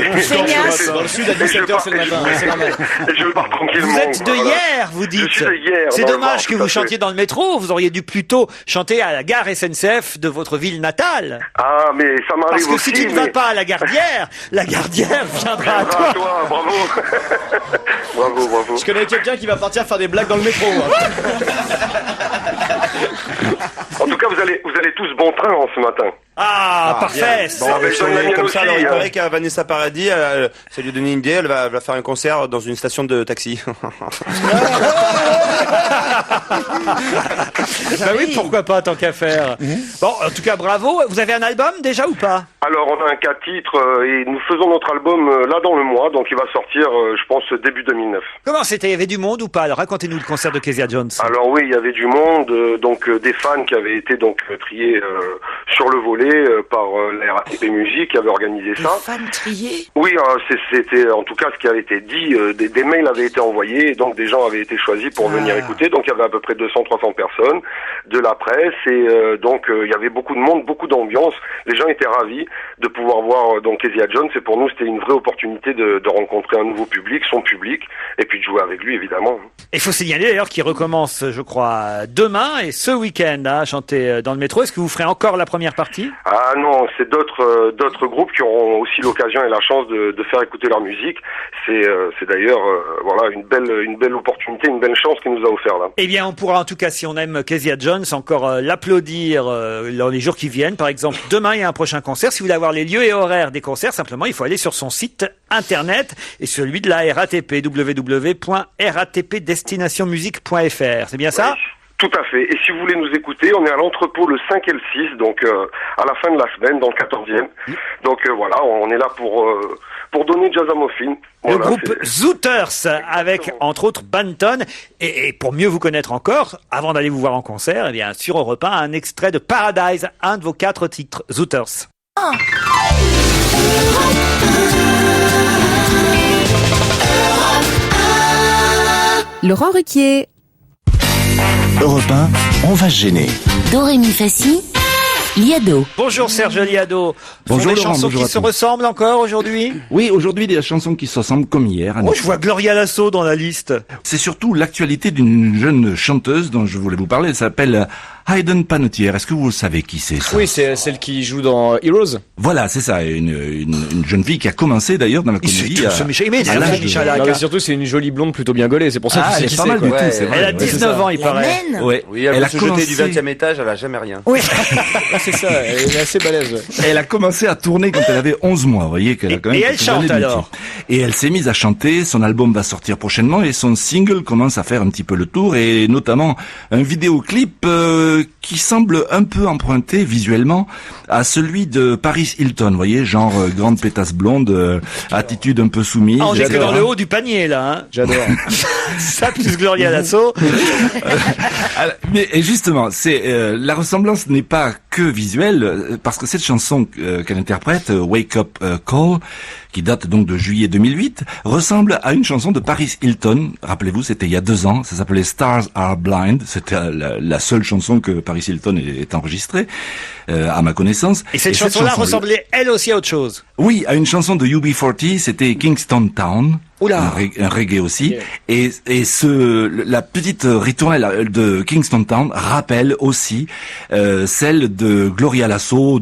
Dans le sud, à 17h, c'est le matin. C'est normal. Et je pars tranquillement. Vous êtes de hier, vous dites. Je suis de hier. C'est dommage que vous chantiez dans le métro. Vous auriez dû plutôt chanter à la gare SNCF de votre ville natale. Ah, mais ça m'arrive Parce que aussi. si tu ne vas pas à la gardière, la gardière viendra à toi. Bravo. Bravo. Je connais quelqu'un qui va partir faire des blagues dans le métro. En tout cas, vous allez tous bon train en ce matin. Ah, parfait. Bon, comme ça, alors il paraît qu'à Vanessa Paradis, ça lui a donné une idée, elle va faire un concert dans une station de taxi. Bah oui, pourquoi pas, tant qu'à faire. Bon, en tout cas, bravo. Vous avez un album déjà ou pas? Alors, on a un 4 titres et nous faisons notre album là dans le mois, donc il va sortir, je pense, début 2009. Comment c'était? Il y avait du monde ou pas? Alors, racontez-nous le concert de Kezia Jones. Alors oui, il y avait du monde, donc des fans qui avaient été donc triés sur le volet par la RATP Musique qui avait organisé ça. Des fans triés? Oui, c'était en tout cas ce qui avait été dit. Des mails avaient été envoyés et donc des gens avaient été choisis pour venir écouter. Donc il y avait à peu près 200-300 personnes, de la presse et donc il y avait beaucoup de monde, beaucoup d'ambiance. Les gens étaient ravis de pouvoir voir donc Kezia Jones et pour nous c'était une vraie opportunité de rencontrer un nouveau public, son public, et puis de jouer avec lui évidemment. Il faut signaler d'ailleurs qu'il recommence, je crois, demain et ce week-end à chanter dans le métro. Est-ce que vous ferez encore la première partie? Ah non, c'est d'autres groupes qui auront aussi l'occasion et la chance de faire écouter leur musique. C'est d'ailleurs voilà une belle opportunité, une belle chance qu'il nous a offert là. Eh bien, on pourra en tout cas, si on aime Kezia Jones, encore l'applaudir dans les jours qui viennent. Par exemple, demain il y a un prochain concert. Si vous voulez avoir les lieux et horaires des concerts, simplement il faut aller sur son site internet et celui de la RATP, www.ratpdestinationmusique.fr. C'est bien ça? Oui. Tout à fait. Et si vous voulez nous écouter, on est à l'entrepôt le 5 et le 6, donc à la fin de la semaine, dans le 14e. Donc voilà, on est là pour donner jazz à muffin. Le Voilà, groupe Zooters avec entre autres Banton et pour mieux vous connaître encore, avant d'aller vous voir en concert, eh bien sur Europe 1, un extrait de Paradise, un de vos 4 titres Zooters. Laurent Ruquier. Europe 1, on va se gêner. Dorémy Fassi, Liado. Bonjour Serge Liado. Bonjour Sont des Laurent, chansons bonjour qui à se tous. ressemblent encore aujourd'hui? Oui, aujourd'hui, il y a des chansons qui se ressemblent comme hier. Oh, je vois Gloria Lasso dans la liste. C'est surtout l'actualité d'une jeune chanteuse dont je voulais vous parler. Elle s'appelle Hayden Panettiere. Est-ce que vous savez qui c'est ça? Oui, c'est celle qui joue dans Heroes. Voilà, c'est ça. Une jeune fille qui a commencé d'ailleurs dans la comédie. Non, mais surtout, c'est une jolie blonde plutôt bien gaulée. C'est pour ça que elle c'est est pas mal du tout, c'est vrai. Elle a 19 ans, il paraît. Ouais. Oui, elle Elle veut a se jeter du commencé- 20e étage, elle a jamais rien. Oui. c'est ça, elle est assez balèze. Ouais. Elle a commencé à tourner quand elle avait 11 mois, vous voyez qu'elle a quand même... Et elle quelques années chante de métier. alors. Et elle s'est mise à chanter, son album va sortir prochainement et son single commence à faire un petit peu le tour et notamment un vidéoclip qui semble un peu emprunté visuellement à celui de Paris Hilton, vous voyez, genre grande pétasse blonde, attitude un peu soumise. Ah, on est que dans le haut du panier là. Hein. J'adore. Ça plus Gloria Lasso. Mais justement, c'est la ressemblance n'est pas que visuelle, parce que cette chanson qu'elle interprète, Wake Up Call, qui date donc de juillet 2008, ressemble à une chanson de Paris Hilton. Rappelez-vous, c'était il y a 2 ans. Ça s'appelait Stars Are Blind. C'était la seule chanson que Paris Hilton ait enregistrée, à ma connaissance. Et cette chanson-là ressemblait elle aussi à autre chose. Oui, à une chanson de UB40. C'était Kingston Town. Oula. Un reggae aussi. Okay. Et la petite ritournelle de Kingston Town rappelle aussi celle de Gloria Lasso,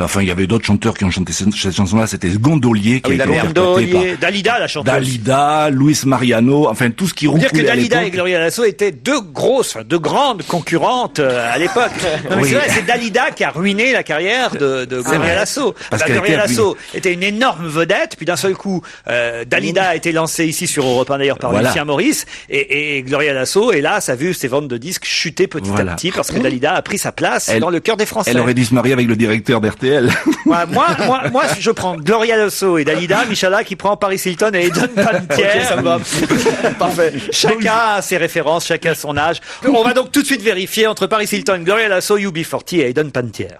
enfin il y avait d'autres chanteurs qui ont chanté cette chanson-là, c'était Gondolier qui a été interprété par Dalida, la chanteuse. Dalida, Luis Mariano, enfin tout ce qui roule. Dire que Dalida et Gloria Lasso étaient deux grandes concurrentes à l'époque. Non mais oui. C'est vrai, c'est Dalida qui a ruiné la carrière de Gloria Lasso. Gloria Lasso était une énorme vedette, puis d'un seul coup, Dalida a été lancée ici sur Europe 1 d'ailleurs par Lucien Maurice, et Gloria Lasso, et là, ça a vu ses ventes de disques chuter petit à petit parce que Dalida a pris sa place dans le cœur des Français. Elle aurait dû se marier avec le directeur d'RTL. Ouais, moi, je prends Gloria Lasso et Dalida, Michala qui prend Paris Hilton et Eden Panettiere. Ok, ça me va. Parfait. Chacun a ses références, chacun a son âge. On va donc tout de suite vérifier entre Paris Hilton, Gloria Lasso, UB40 et Eden Panettiere.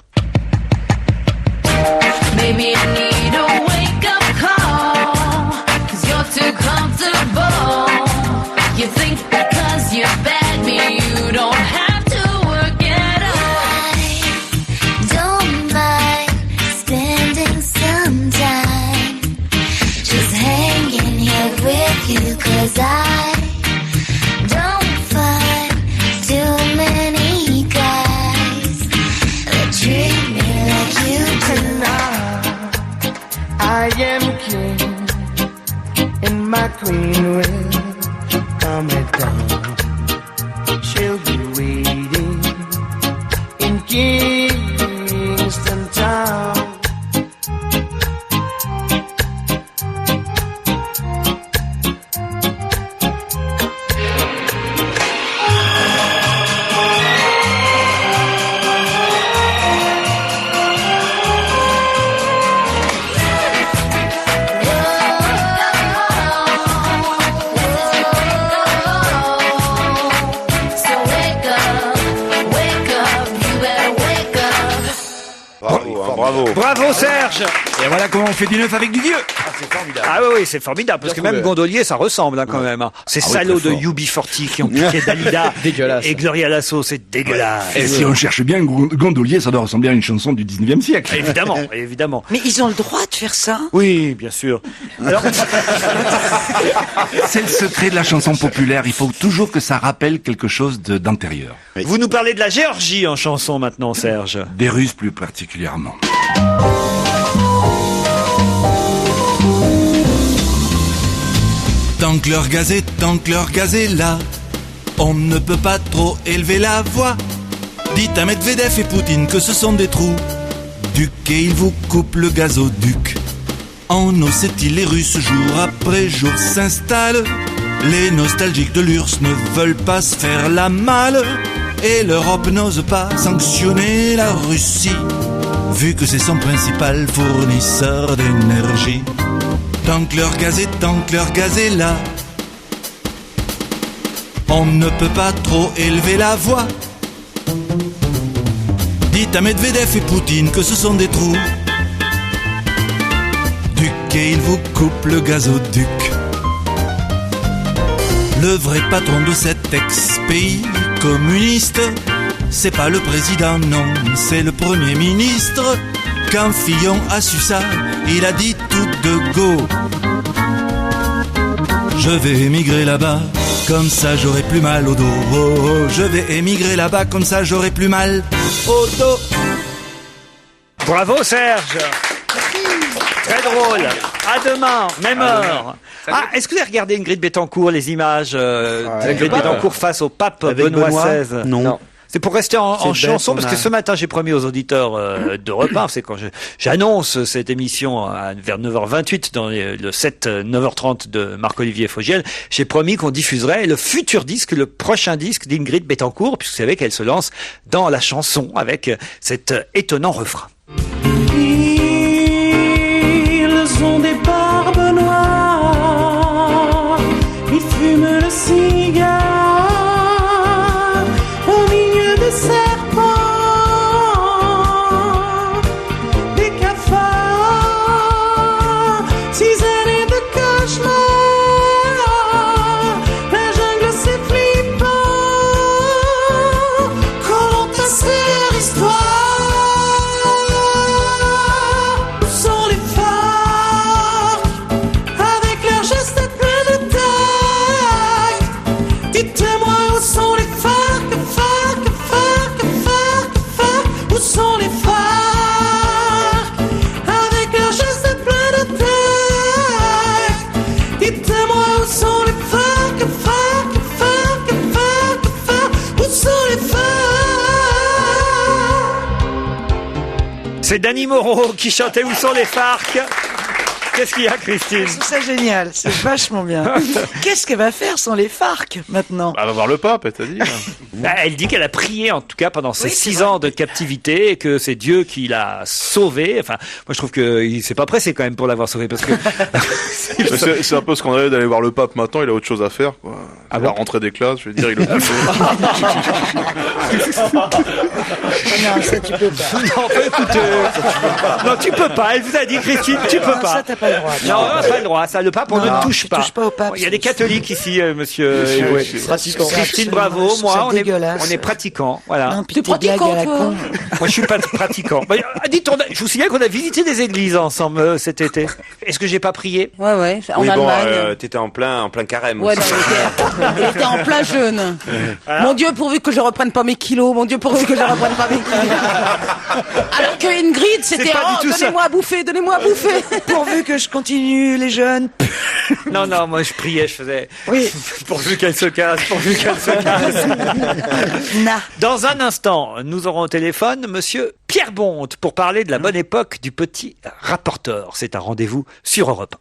Maybe I need a wake-up call, 'cause you're too comfortable. You think because you're bad, me, you don't have to work it out. I don't mind spending some time just hanging here with you, 'cause I don't find too many guys that treat me like you do. I am king and my queen will come at dawn. She'll be waiting in Kingston Town. Bravo Serge. Et voilà comment on fait du neuf avec du vieux. Ah, c'est formidable. Ah oui, c'est formidable, parce que même Gondolier, ça ressemble quand même. Hein. Ces salauds de UB40 qui ont piqué Dalida et Gloria Lasso, c'est dégueulasse. Et si on cherche bien, Gondolier, ça doit ressembler à une chanson du 19e siècle. Évidemment, évidemment. Mais ils ont le droit de faire ça? Oui, bien sûr. Alors... c'est le secret de la chanson populaire, il faut toujours que ça rappelle quelque chose d'antérieur. Vous nous parlez de la Géorgie en chanson maintenant, Serge. Des Russes plus particulièrement. Tant que leur gaz est là, on ne peut pas trop élever la voix. Dites à Medvedev et Poutine que ce sont des trous ducs et ils vous coupent le gazoduc. En Ossétie, les Russes jour après jour s'installent. Les nostalgiques de l'URSS ne veulent pas se faire la malle. Et l'Europe n'ose pas sanctionner la Russie, vu que c'est son principal fournisseur d'énergie. Tant que leur gaz est là, on ne peut pas trop élever la voix. Dites à Medvedev et Poutine que ce sont des trous ducs et ils vous coupent le gazoduc. Le vrai patron de cet ex-pays communiste, c'est pas le président, non, c'est le premier ministre. Quand Fillon a su ça, il a dit tout de go. Je vais émigrer là-bas, comme ça j'aurai plus mal au dos. Oh, oh, je vais émigrer là-bas, comme ça j'aurai plus mal au dos. Bravo Serge. Très drôle. À demain, même heure. Ah, est-ce que vous avez regardé Ingrid Betancourt, les images d'Ingrid Betancourt face au pape Benoît XVI? Non. C'est pour rester en chanson, parce que ce matin, j'ai promis aux auditeurs d'Europe 1, c'est quand j'annonce cette émission vers 9h28 dans le 9h30 de Marc-Olivier Fogiel, j'ai promis qu'on diffuserait le futur disque, le prochain disque d'Ingrid Betancourt, puisque vous savez qu'elle se lance dans la chanson avec cet étonnant refrain. Ils ont des barbes noires, ils fument le cigare au milieu des serpents, des cafards, 6 années de cauchemar, la jungle c'est flippant, quand on passe leur histoire. C'est Dany Moreau qui chantait Où sont les FARC? Qu'est-ce qu'il y a, Christine? Je trouve ça génial, c'est vachement bien. Qu'est-ce qu'elle va faire sans les FARC maintenant? Elle va voir le pape, elle t'a dit. Elle dit qu'elle a prié, en tout cas, pendant ces 6 ans de captivité, et que c'est Dieu qui l'a sauvée. Enfin, moi, je trouve qu'il s'est pas pressé quand même pour l'avoir sauvée, parce que c'est un peu scandaleux d'aller voir le pape maintenant, il a autre chose à faire, quoi. Ah la rentrée des classes, je veux dire, il le Non, ça tu peux pas. Non, écoutez, non, tu peux pas. Elle vous a dit, Christine, tu peux Non, pas. ça t'as pas le droit. Non, on n'a pas le droit. Ça, le pape, on ne touche pas. touche pas au pape. Il y a des catholiques ici, monsieur. Christine, bravo. Moi, on est pratiquants. Voilà. Non, puis tes blagues à la con. Moi, je suis pas pratiquant. Bah, dites, je vous signale qu'on a visité des églises ensemble cet été. Est-ce que j'ai pas prié? Ouais, en Oui, bon, Allemagne. t'étais en plein carême. Ouais, aussi. non, il était en plein jeûne. Mon Dieu, pourvu que je reprenne pas mes kilos. Mon Dieu, pourvu que je reprenne pas mes kilos. Alors que Ingrid, c'était pas du tout donnez-moi à bouffer, donnez-moi à bouffer. Pourvu que je continue les jeunes. Non, moi, je priais, je faisais. Oui. Pourvu qu'elle se casse, pourvu qu'elle se casse. Dans un instant, nous aurons au téléphone monsieur Pierre Bonte pour parler de la bonne époque du petit rapporteur. C'est un rendez-vous sur Europe 1.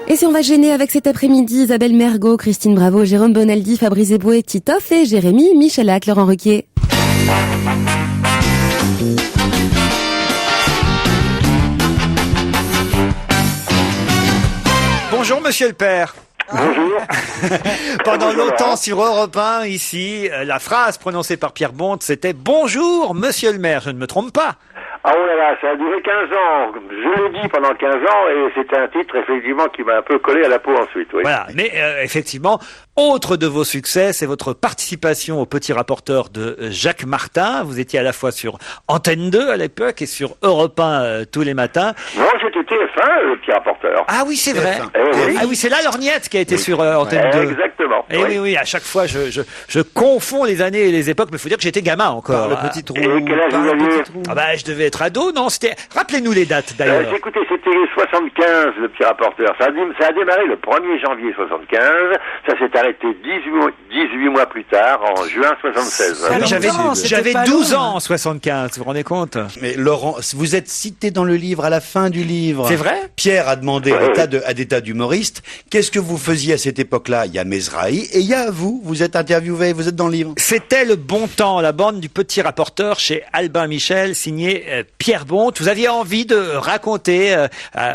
Et si on va gêner avec cet après-midi, Isabelle Mergo, Christine Bravo, Jérôme Bonaldi, Fabrice Eboué, Titoff et Jérémy Michalak, Laurent Ruquier. Bonjour monsieur le père. Bonjour. Pendant longtemps sur Europe 1, ici, la phrase prononcée par Pierre Bonte, c'était « Bonjour monsieur le maire », je ne me trompe pas. Ah oh là là, ça a duré 15 ans. Je l'ai dit pendant 15 ans et c'était un titre effectivement qui m'a un peu collé à la peau ensuite. Oui. Voilà, mais effectivement, autre de vos succès, c'est votre participation au Petit Rapporteur de Jacques Martin. Vous étiez à la fois sur Antenne 2 à l'époque et sur Europe 1 tous les matins. Non, j'étais TF1, le Petit Rapporteur. Ah oui, c'est vrai. Oui. Ah oui, c'est là Lorgnette qui a été sur Antenne 2. Exactement. Et oui, à chaque fois, je confonds les années et les époques, mais il faut dire que j'étais gamin encore. Le petit trou. Et quel âge vous aviez? Ah bah, je devais être ado, non, c'était... Rappelez-nous les dates, d'ailleurs. Écoutez, c'était 75, le Petit Rapporteur. Ça a démarré le 1er janvier 75. Ça s'est arrêté 18 mois plus tard, en juin 76. Ah oui, j'avais 12 ans en 75, vous vous rendez compte? Mais Laurent, vous êtes cité dans le livre, à la fin du livre. C'est vrai? Pierre a demandé à des tas d'humoristes, qu'est-ce que vous faisiez à cette époque-là? Il y a Mesrahi et il y a vous êtes interviewé, vous êtes dans le livre. C'était le bon temps, la bande du Petit Rapporteur chez Albin Michel, signé Pierre Bonte. Vous aviez envie de raconter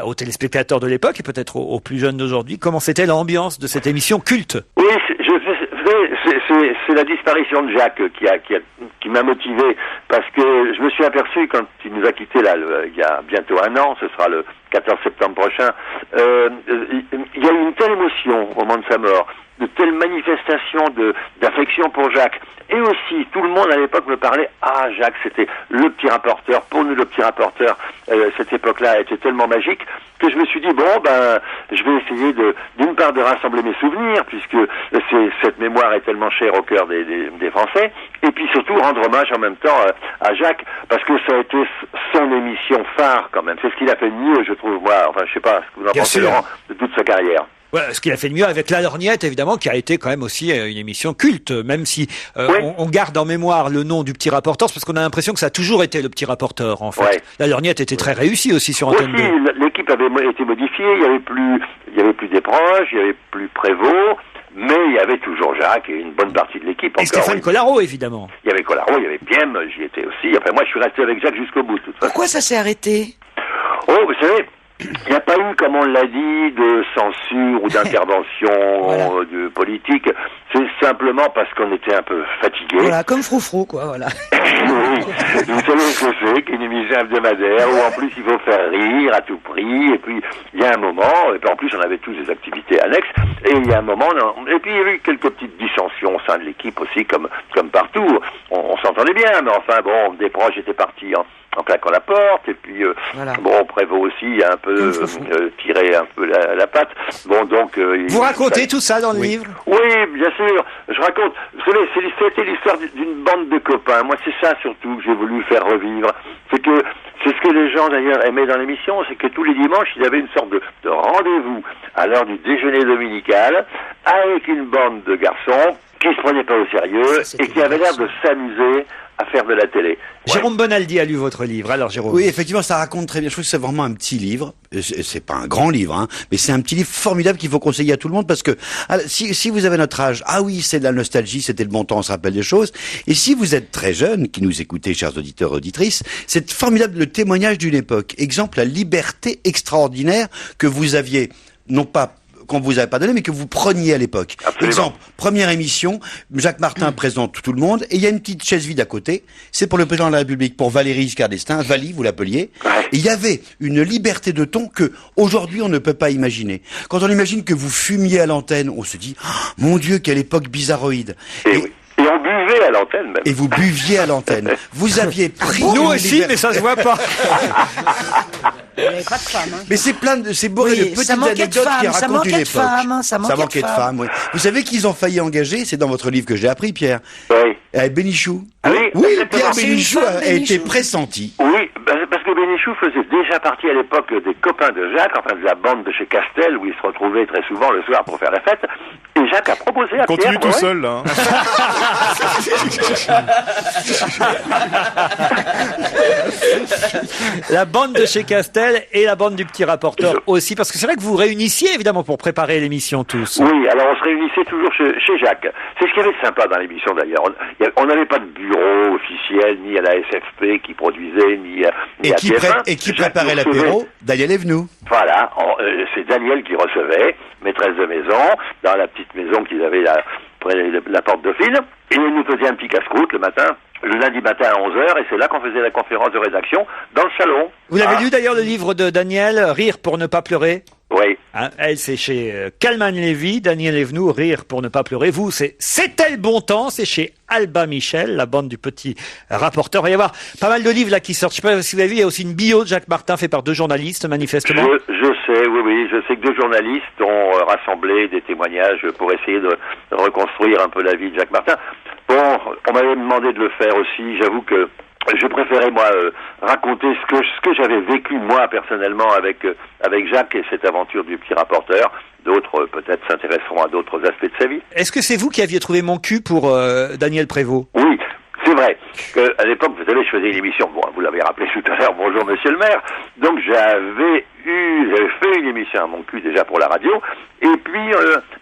aux téléspectateurs de l'époque et peut-être aux plus jeunes d'aujourd'hui comment c'était l'ambiance de cette émission culte. Oui, c'est la disparition de Jacques qui m'a motivé parce que je me suis aperçu quand il nous a quittés là il y a bientôt un an, ce sera le 14 septembre prochain, il y a eu une telle émotion au moment de sa mort, de telles manifestations d'affection pour Jacques. Et aussi, tout le monde à l'époque me parlait, ah Jacques, c'était le Petit Rapporteur. Pour nous, le Petit Rapporteur, cette époque-là était tellement magique que je me suis dit, bon, ben, je vais essayer d'une part de rassembler mes souvenirs, puisque cette mémoire est tellement chère au cœur des Français, et puis surtout rendre hommage en même temps à Jacques, parce que ça a été son émission phare quand même. C'est ce qu'il a fait de mieux, je trouve, moi. Enfin, je sais pas ce que vous en Bien pensez, sûr. Laurent, de toute sa carrière. Voilà, ce qu'il a fait de mieux avec La Lorgnette, évidemment, qui a été quand même aussi une émission culte, même si on garde en mémoire le nom du petit rapporteur, parce qu'on a l'impression que ça a toujours été le petit rapporteur, en fait. Ouais. La Lorgnette était très réussie aussi sur Antenne 2. Aussi, l'équipe avait été modifiée, il y avait plus des proches, il y avait plus Prévost, mais il y avait toujours Jacques et une bonne partie de l'équipe. Et encore, Stéphane oui. Collaro, évidemment. Il y avait Collaro, il y avait Piem, j'y étais aussi. Enfin, moi, je suis resté avec Jacques jusqu'au bout, de toute façon. Pourquoi ça s'est arrêté? Oh, vous savez, il n'y a pas eu, comme on l'a dit, de censure ou d'intervention de politique. C'est simplement parce qu'on était un peu fatigué. Voilà, comme Froufrou, quoi, voilà. Oui, vous savez ce que c'est qu'une émission hebdomadaire où en plus il faut faire rire à tout prix, et puis il y a un moment, et puis en plus on avait tous des activités annexes, et il y a un moment, et puis il y a eu quelques petites dissensions au sein de l'équipe aussi, comme partout. On s'entendait bien, mais enfin bon, des proches étaient partis en claquant la porte, et puis bon, Prévost aussi a un peu tiré un peu la patte. Bon, donc Vous racontez tout ça dans le livre? Oui, bien sûr. Je raconte. Vous savez, c'était l'histoire d'une bande de copains. Moi, c'est ça surtout que j'ai voulu faire revivre. C'est ce que les gens d'ailleurs aimaient dans l'émission, c'est que tous les dimanches, il y avait une sorte de rendez-vous à l'heure du déjeuner dominical avec une bande de garçons qui se prenaient pas au sérieux et qui avaient l'air de s'amuser à faire de la télé. Jérôme Bonaldi a lu votre livre. Alors, Jérôme. Oui, effectivement, ça raconte très bien. Je trouve que c'est vraiment un petit livre. C'est pas un grand livre, hein, mais c'est un petit livre formidable qu'il faut conseiller à tout le monde parce que si vous avez notre âge, ah oui, c'est de la nostalgie, c'était le bon temps, on se rappelle des choses. Et si vous êtes très jeune, qui nous écoutez, chers auditeurs et auditrices, c'est formidable le témoignage d'une époque. Exemple, la liberté extraordinaire que vous aviez, non pas qu'on vous avait pas donné, mais que vous preniez à l'époque. Exemple, première émission, Jacques Martin présente tout le monde, et il y a une petite chaise vide à côté, c'est pour le président de la République, pour Valéry Giscard d'Estaing, Vali, vous l'appeliez, et il y avait une liberté de ton que, aujourd'hui, on ne peut pas imaginer. Quand on imagine que vous fumiez à l'antenne, on se dit, oh, mon Dieu, quelle époque bizarroïde. Et on buvait à l'antenne même. Et vous buviez à l'antenne. Vous aviez pris... Nous aussi, mais ça se voit pas. Il n'y avait pas de femmes. Hein. Mais c'est bourré de petites anecdotes qui racontent une époque. Ça manquait de femmes, oui. Vous savez qu'ils ont failli engager, c'est dans votre livre que j'ai appris, Pierre. Oui. Bénichou. Ah oui, Pierre Bénichou a été pressenti. Oui, parce que Bénichou faisait déjà partie à l'époque des copains de Jacques, enfin de la bande de chez Castel, où ils se retrouvaient très souvent le soir pour faire la fête. Et Jacques a proposé à Continue Pierre... tout seul, là. La bande de chez Castel et la bande du petit rapporteur aussi, parce que c'est vrai que vous vous réunissiez évidemment pour préparer l'émission tous. Oui, alors on se réunissait toujours chez Jacques. C'est ce qui avait de sympa dans l'émission d'ailleurs. On n'avait pas de bureau officiel, ni à la SFP qui produisait, ni à TF1. Et qui préparait l'apéro, Daniel Evenou. Voilà, c'est Daniel qui recevait, maîtresse de maison, dans la petite maison qu'ils avaient là, près de la porte Dauphine, et il nous faisait un petit casse-croûte le matin, le lundi matin à 11h, et c'est là qu'on faisait la conférence de rédaction, dans le salon. Vous avez lu d'ailleurs le livre de Daniel, Rire pour ne pas pleurer? Oui. Hein, elle, c'est chez Calman Lévy, Daniel Evenou, Rire pour ne pas pleurer. Vous, C'était le bon temps, c'est chez Alba Michel, la bande du petit rapporteur. Il va y avoir pas mal de livres là qui sortent. Je sais pas si vous avez vu, il y a aussi une bio de Jacques Martin fait par 2 journalistes, manifestement. Je sais, oui, je sais que 2 journalistes ont rassemblé des témoignages pour essayer de reconstruire un peu la vie de Jacques Martin. Bon, on m'avait demandé de le faire aussi, j'avoue que je préférais, moi, raconter ce que j'avais vécu, moi, personnellement, avec Jacques et cette aventure du petit rapporteur. D'autres, peut-être, s'intéresseront à d'autres aspects de sa vie. Est-ce que c'est vous qui aviez trouvé mon cul pour Daniel Prévost? Oui, c'est vrai. À l'époque, vous savez, je faisais une émission, bon, vous l'avez rappelé tout à l'heure, bonjour monsieur le maire. Donc, j'avais fait une émission à mon cul déjà pour la radio. Et puis,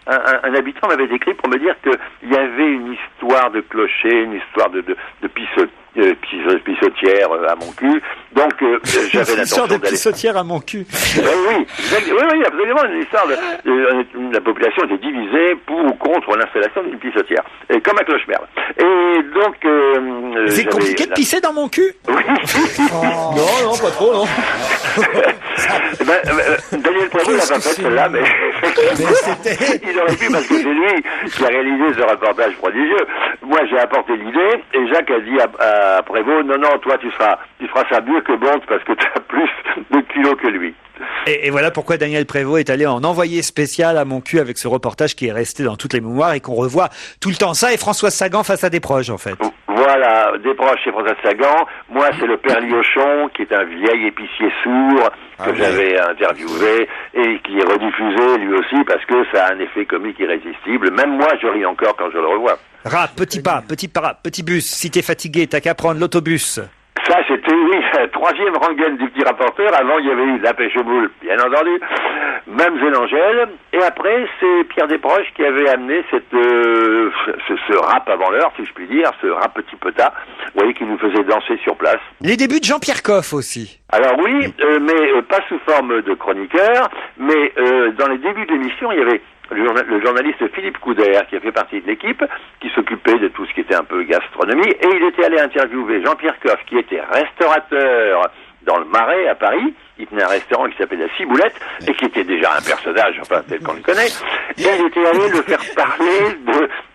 un habitant m'avait décrit pour me dire qu'il y avait une histoire de clocher, une histoire de pissotière à mon cul. Donc, j'avais Une l'intention histoire de d'aller... pissotière à mon cul. Oui, absolument, une histoire la population était divisée pour ou contre l'installation d'une pissotière. Et comme à Clochemerle. Et donc, c'est compliqué de pisser dans mon cul? Oui. Non, pas trop, non. Daniel Prévost n'a pas fait celle-là, mais il aurait pu parce que c'est lui qui a réalisé ce reportage prodigieux. Moi, j'ai apporté l'idée et Jacques a dit à Prévost, non, toi, tu feras ça mieux que Bonte parce que tu as plus de kilos que lui. Et voilà pourquoi Daniel Prévost est allé en envoyé spécial à mon cul avec ce reportage qui est resté dans toutes les mémoires et qu'on revoit tout le temps. Ça et Françoise Sagan face à des proches, en fait. Voilà. Voilà, des proches chez François Sagan. Moi, c'est le père Liochon, qui est un vieil épicier sourd que j'avais interviewé et qui est rediffusé lui aussi parce que ça a un effet comique irrésistible. Même moi, je ris encore quand je le revois. Rap, petit pas, petit bus. Si t'es fatigué, t'as qu'à prendre l'autobus. Ça, c'était, oui, la troisième rengaine du petit rapporteur. Avant, il y avait eu La Pêche aux Moules, bien entendu. Mamselle Angèle. Et après, c'est Pierre Desproges qui avait amené ce rap avant l'heure, si je puis dire, ce rap petit petard, vous voyez, qui nous faisait danser sur place. Les débuts de Jean-Pierre Coff aussi. Alors oui, mais pas sous forme de chroniqueur, mais dans les débuts de l'émission, il y avait le journaliste Philippe Couder, qui a fait partie de l'équipe, qui s'occupait de tout ce qui était un peu gastronomie, et il était allé interviewer Jean-Pierre Coff, qui était restaurateur dans le Marais, à Paris. Il tenait un restaurant qui s'appelait La Ciboulette, et qui était déjà un personnage, enfin, tel qu'on le connaît. Et il était allé le faire parler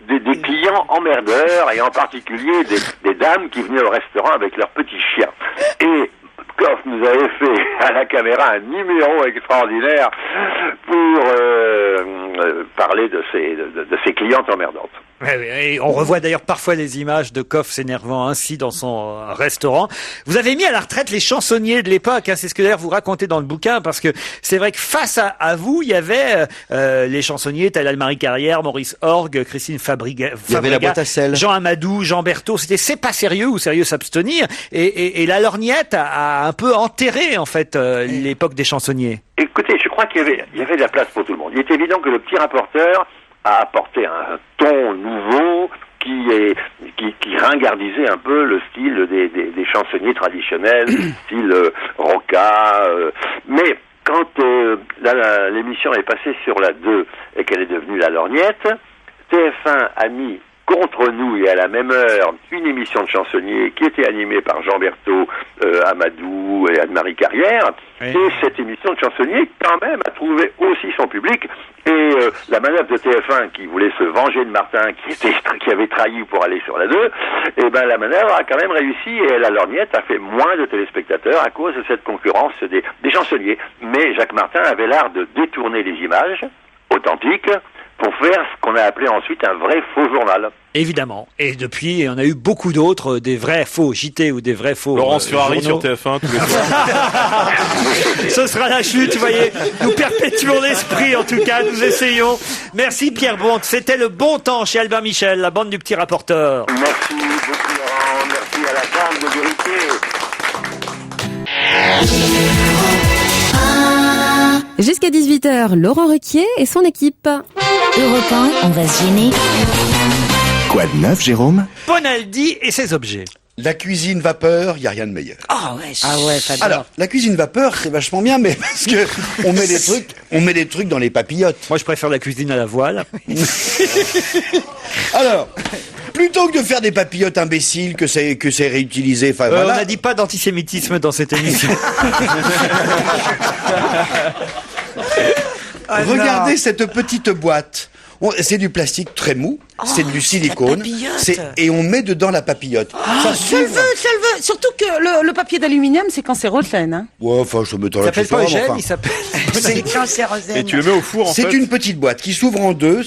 des clients emmerdeurs, et en particulier des dames qui venaient au restaurant avec leurs petits chiens. Et Coff nous avait fait à la caméra un numéro extraordinaire pour parler de ses clientes emmerdantes. Et on revoit d'ailleurs parfois les images de Coff s'énervant ainsi dans son restaurant. Vous avez mis à la retraite les chansonniers de l'époque, hein, c'est ce que d'ailleurs vous racontez dans le bouquin, parce que c'est vrai que face à vous, il y avait les chansonniers tels Anne-Marie Carrière, Maurice Orgue, Christine Fabriga, Il y avait la boîte à sel. Jean Amadou, Jean Berthaud. C'était C'est pas sérieux ou Sérieux s'abstenir. Et la lorgnette a un peu enterré en fait l'époque des chansonniers. Écoutez, je crois qu'il y avait de la place pour tout le monde. Il est évident que le petit rapporteur a apporté un ton nouveau qui ringardisait un peu le style des chansonniers traditionnels, style Rocca. Mais quand l'émission est passée sur la 2 et qu'elle est devenue la lorgnette, TF1 a mis contre nous et à la même heure une émission de chansonniers qui était animée par Jean Berthaud, Amadou et Anne-Marie Carrière. Oui. Et cette émission de chansonniers quand même a trouvé aussi son public. Et la manœuvre de TF1 qui voulait se venger de Martin, qui avait trahi pour aller sur la 2, et ben la manœuvre a quand même réussi et la lorgnette a fait moins de téléspectateurs à cause de cette concurrence des chansonniers. Mais Jacques Martin avait l'art de détourner les images authentiques pour faire ce qu'on a appelé ensuite un vrai faux journal. Évidemment. Et depuis, on a eu beaucoup d'autres, des vrais faux JT ou des vrais faux Laurence Ferrari journaux. sur TF1 tous les soirs. Ce sera la chute, vous voyez. Nous perpétuons l'esprit, en tout cas, nous essayons. Merci Pierre Bonte. C'était Le Bon Temps chez Albin Michel, la bande du petit rapporteur. Merci beaucoup Laurent. Merci à la dame de vérité. Jusqu'à 18h, Laurent Ruquier et son équipe. Europe 1, on va se gêner. Quoi de neuf, Jérôme? Bonaldi et ses objets. La cuisine vapeur, il y a rien de meilleur. Ah ouais, j'adore. Alors, la cuisine vapeur, c'est vachement bien, mais parce que on met des trucs dans les papillotes. Moi, je préfère la cuisine à la voile. Alors, plutôt que de faire des papillotes imbéciles, que c'est réutilisé, enfin voilà. On n'a dit pas d'antisémitisme dans cette émission. Regardez cette petite boîte. C'est du plastique très mou, c'est du silicone, et on met dedans la papillote. Je le veux. Surtout que le papier d'aluminium, c'est cancérogène. Hein. Ouais, enfin, je me Il s'appelle pas Eugène, il s'appelle... C'est cancérogène. Et tu le mets au four, en fait. C'est une petite boîte qui s'ouvre en deux,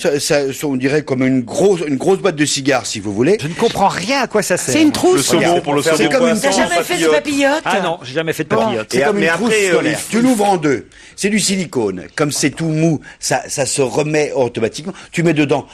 on dirait comme une grosse boîte de cigares, si vous voulez. Je ne comprends rien à quoi ça sert. C'est une trousse. Le saumon pour le saumon. C'est comme une T'as jamais fait de papillote? Ah non, j'ai jamais fait de papillote. C'est comme une trousse scolaire. Tu l'ouvres en deux. C'est du silicone. Comme c'est tout mou, ça se remet automatiquement. Tu mets dedans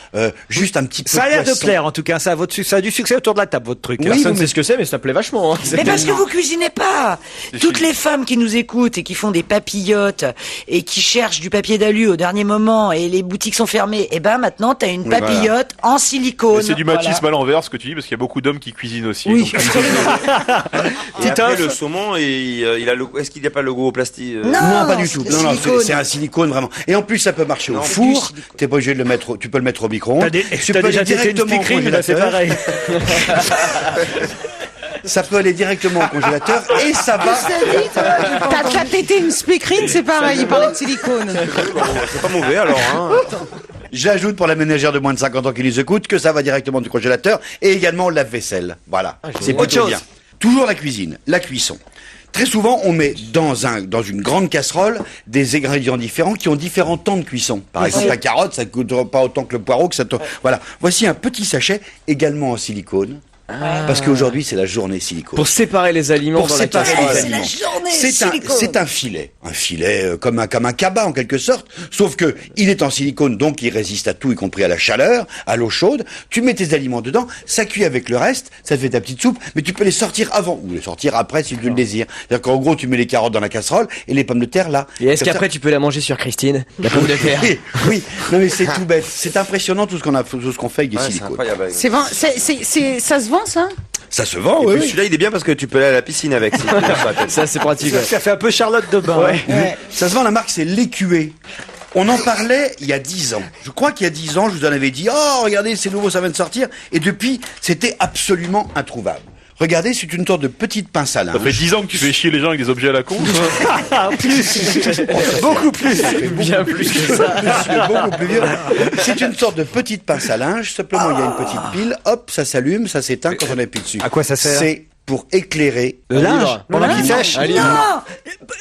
juste un petit peu de Ça a l'air de poisson. plaire, en tout cas. Ça a du succès autour de la table, votre truc. Oui, personne ne sait ce que c'est, mais ça plaît vachement. Hein. Mais parce que vous cuisinez pas. Toutes les femmes qui nous écoutent et qui font des papillotes et qui cherchent du papier d'alu au dernier moment et les boutiques sont fermées, et ben maintenant t'as une papillote en silicone. Et c'est du machisme à l'envers, ce que tu dis, parce qu'il y a beaucoup d'hommes qui cuisinent aussi. Oui, donc... Et après, le saumon, est-ce qu'il n'y a pas le logo au plastique Non, pas du tout. Non, c'est un silicone vraiment. Et en plus, ça peut marcher au four. T'es pas obligé de le mettre. Tu peux le mettre au micro-ondes. Tu peux déjà aller directement au congélateur. c'est pareil. Ça peut aller directement au congélateur et ça va. T'as tété une speakerine, c'est pareil, il parlait de silicone. C'est pas mauvais alors. Hein. J'ajoute pour la ménagère de moins de 50 ans qui nous écoute que ça va directement du congélateur et également au lave-vaisselle. Voilà. C'est plutôt bien. Toujours la cuisine, la cuisson. Très souvent, on met dans une grande casserole des ingrédients différents qui ont différents temps de cuisson. Par exemple, la carotte, ça ne coûte pas autant que le poireau, voilà. Voici un petit sachet, également en silicone. Parce qu'aujourd'hui, c'est la journée silicone. Pour séparer les aliments Pour dans la séparer casserole. les aliments. C'est un filet. Un filet comme un cabas en quelque sorte. Sauf que il est en silicone, donc il résiste à tout, y compris à la chaleur, à l'eau chaude. Tu mets tes aliments dedans, ça cuit avec le reste, ça te fait ta petite soupe, mais tu peux les sortir avant ou les sortir après si tu le désires. C'est-à-dire qu'en gros, tu mets les carottes dans la casserole et les pommes de terre là. Et est-ce Comme qu'après tu peux la manger sur Christine, la pomme de terre? Oui, non mais c'est tout bête. C'est impressionnant tout ce qu'on fait avec des silicones. Ça se vend, ça? Ça se vend, Et oui. puis celui-là, il est bien parce que tu peux aller à la piscine avec. Si tu l'as pas, peut-être. Ça, c'est pratique. Ça fait un peu Charlotte de Bain. Ouais. Ça se vend, la marque c'est l'Écué. On en parlait il y a 10 ans. Je crois qu'il y a 10 ans, je vous en avais dit, oh, regardez, c'est nouveau, ça vient de sortir. Et depuis, c'était absolument introuvable. Regardez, c'est une sorte de petite pince à linge. Ça fait 10 ans que tu fais chier les gens avec des objets à la con. Plus. Beaucoup plus. Bien plus que ça. Beaucoup plus vieux. C'est une sorte de petite pince à linge. Simplement, il y a une petite pile. Hop, ça s'allume, ça s'éteint quand on appuie dessus. À quoi ça sert? C'est pour éclairer Le linge pendant qu'il sèche. Non,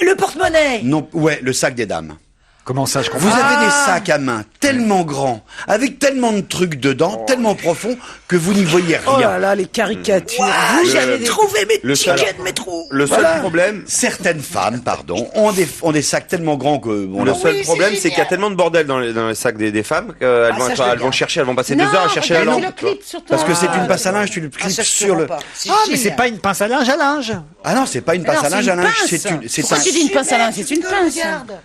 le porte-monnaie. Non, ouais, le sac des dames. Comment ça, je comprends? Vous avez des sacs à main tellement grands, avec tellement de trucs dedans, tellement profonds, que vous n'y voyez rien. Oh là là, les caricatures. Vous avez trouvé mes tickets de métro. Le seul problème, certaines femmes, ont des sacs tellement grands que... le seul problème, c'est qu'il y a tellement de bordel dans les sacs des femmes qu'elles vont chercher, elles vont passer 2 heures à chercher la lampe. Parce que c'est une pince à linge, tu le clips sur le... Mais c'est pas une pince à linge à linge. Ah non, c'est pas une pince à linge à linge, Pourquoi tu dis une pince à linge? C'est une pince.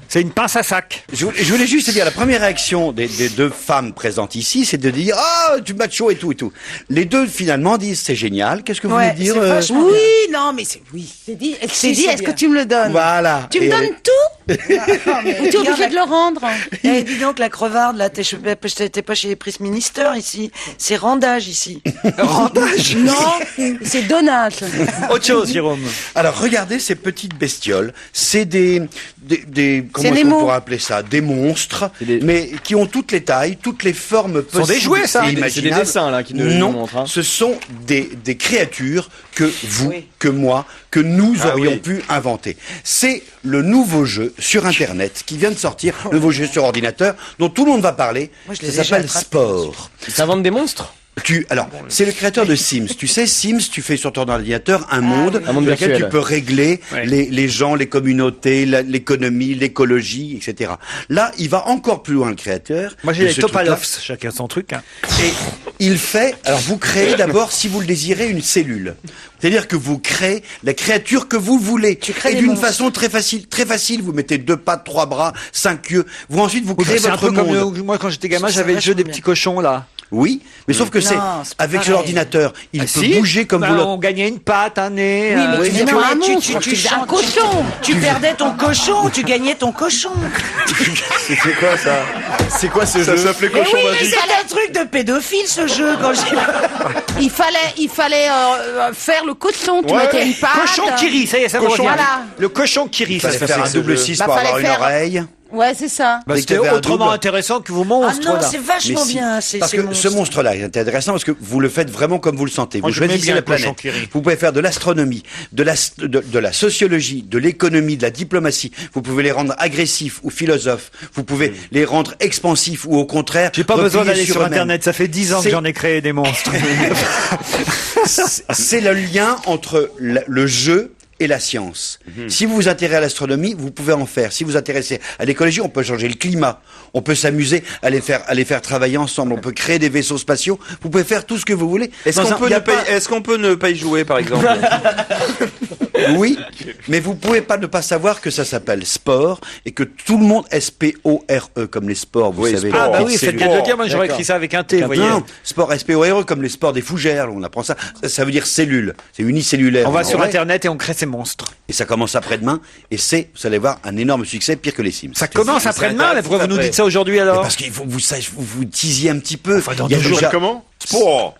C'est une pince à sac. Je voulais juste dire, la première réaction des deux femmes présentes ici, c'est de dire, ah, tu macho et tout et tout. Les deux, finalement, disent, c'est génial. Qu'est-ce que vous voulez dire? Oui, non, mais c'est, oui. C'est dit, est-ce que tu me le donnes? Voilà. Tu me donnes tout? Ou tu es obligé de le rendre? Eh, dis donc, la crevarde, là, t'es pas chez Prix Minister, ici. C'est rendage, ici. Rendage? Non, c'est donnage. Autre chose, Jérôme. Alors, regardez ces petites bestioles. C'est des comment est-ce qu'on pourrait appeler ça? Des monstres, mais qui ont toutes les tailles, toutes les formes possibles. Ce sont des jouets, ça. C'est des dessins, là, qui nous montrent. Non, ce sont des créatures que vous, que moi, que nous aurions pu inventer. C'est le nouveau jeu sur Internet qui vient de sortir, le nouveau jeu sur ordinateur, dont tout le monde va parler. Ça s'appelle Sport. Ils inventent des monstres? Alors, c'est le créateur de Sims. Tu sais, Sims, tu fais sur ton ordinateur un monde dans lequel virtuel. tu peux régler les gens, les communautés, l'économie, l'écologie, etc. Là, il va encore plus loin, le créateur. Moi, j'ai les Topalovs, chacun son truc. Et il fait, alors vous créez d'abord, si vous le désirez, une cellule. C'est-à-dire que vous créez la créature que vous voulez. Et d'une façon très facile, vous mettez 2 pattes, 3 bras, 5 yeux. Ensuite, vous créez votre monde. Comme moi, quand j'étais gamin, j'avais le jeu des petits cochons, là. Oui, mais sauf que c'est avec l'ordinateur, il peut bouger comme vous le... On gagnait une patte, un nez. Oui, mais tu non, un tu monstre, tu un cochon. Tu perdais ton cochon, tu gagnais ton cochon. C'est quoi ça? C'est quoi ce jeu? Ça s'appelait Mais Cochon oui, mais Magique. c'est un truc de pédophile, ce jeu, quand j'ai... Il fallait faire le cochon. Tu mettais une patte. Cochon qui rit, ça y est, ça me revient. Voilà. Le cochon qui rit, Il ça fallait se faire un double 6 pour avoir une oreille. Ouais, c'est ça. C'était autrement intéressant que vos monstres. Ah non, là. c'est vachement Mais si, bien. parce que ce monstre-là est intéressant parce que vous le faites vraiment comme vous le sentez. Moi, Vous j'aimais choisissez bien la le cochon planète. qui rit. Vous pouvez faire de l'astronomie, de la sociologie, de l'économie, de la diplomatie. Vous pouvez les rendre agressifs ou philosophes. Vous pouvez les rendre expansifs ou au contraire. J'ai pas besoin repliés d'aller sur eux-mêmes. Internet. Ça fait 10 ans que j'en ai créé des monstres. C'est le lien entre le jeu et la science. Si vous vous intéressez à l'astronomie, vous pouvez en faire. Si vous vous intéressez à l'écologie, on peut changer le climat. On peut s'amuser à les faire travailler ensemble. On peut créer des vaisseaux spatiaux. Vous pouvez faire tout ce que vous voulez. Est-ce qu'on peut ne pas y jouer, par exemple? Oui, mais vous pouvez pas ne pas savoir que ça s'appelle sport et que tout le monde S-P-O-R-E comme les sports, vous savez. Ah bah les oui, petites faites bien de le cellules. dire. Moi, j'aurais écrit ça avec un T, vous voyez. Non, sport S-P-O-R-E comme les sports des fougères. On apprend ça. Ça veut dire cellule. C'est unicellulaire. On va sur Ouais. Internet et on crée ces monstres. Et ça commence après-demain. Et vous allez voir, un énorme succès, pire que les Sims. Ça commence après-demain, mais pourquoi vous nous dites ça aujourd'hui alors? Parce qu'il faut vous tisiez un petit peu. Enfin, dans Il y a 2 jours, déjà- Comment? Sport.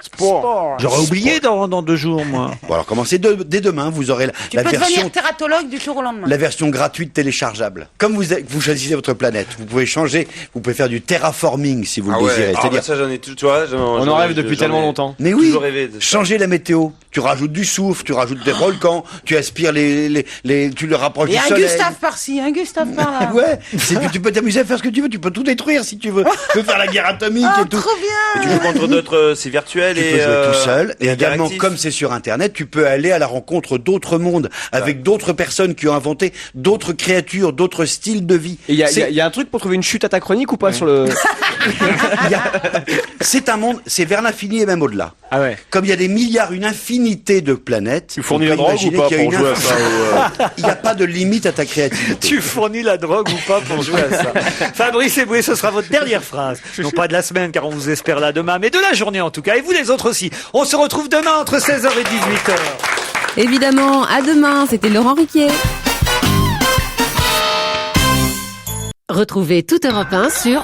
J'aurais oublié dans 2 jours, moi. Bon, alors commencez dès demain. Vous aurez Tu la peux version. devenir tératologue du jour au lendemain. La version gratuite téléchargeable. Comme vous choisissez votre planète, vous pouvez changer, vous pouvez faire du terraforming si vous le désirez. Ah C'est-à-dire, bah ça, j'en ai tu vois. On en rêve depuis tellement longtemps. mais oui, toujours rêvé de ça. changer la météo. tu rajoutes du soufre, tu rajoutes des volcans, tu aspires tu le rapproches Et du un soleil. Gustave par-ci, un Gustave par-là. Ouais, tu peux t'amuser à faire ce que tu veux, tu peux tout détruire si tu veux. Tu peux faire la guerre atomique et tout. Trop bien. Et tu joues contre d'autres, c'est virtuel Tu et peux jouer tout seul. Et également, interactif. comme c'est sur Internet, tu peux aller à la rencontre d'autres mondes, avec d'autres personnes qui ont inventé d'autres créatures, d'autres styles de vie. Et il y a un truc pour trouver une chute anachronique ou pas sur le... C'est un monde, c'est vers l'infini et même au-delà. Ah ouais. Comme il y a des milliards, une infinité de planètes. Tu fournis on la peut drogue ou imaginer pas qu'il y a pour une jouer à ça Il n'y a pas de limite à ta créativité. Tu fournis la drogue ou pas pour jouer à ça? Fabrice Eboué, ce sera votre dernière phrase. Non pas de la semaine, car on vous espère là demain, mais de la journée en tout cas. Et vous les autres aussi. On se retrouve demain entre 16h et 18h. Évidemment, à demain, c'était Laurent Ruquier. Retrouvez Tout Europe 1 sur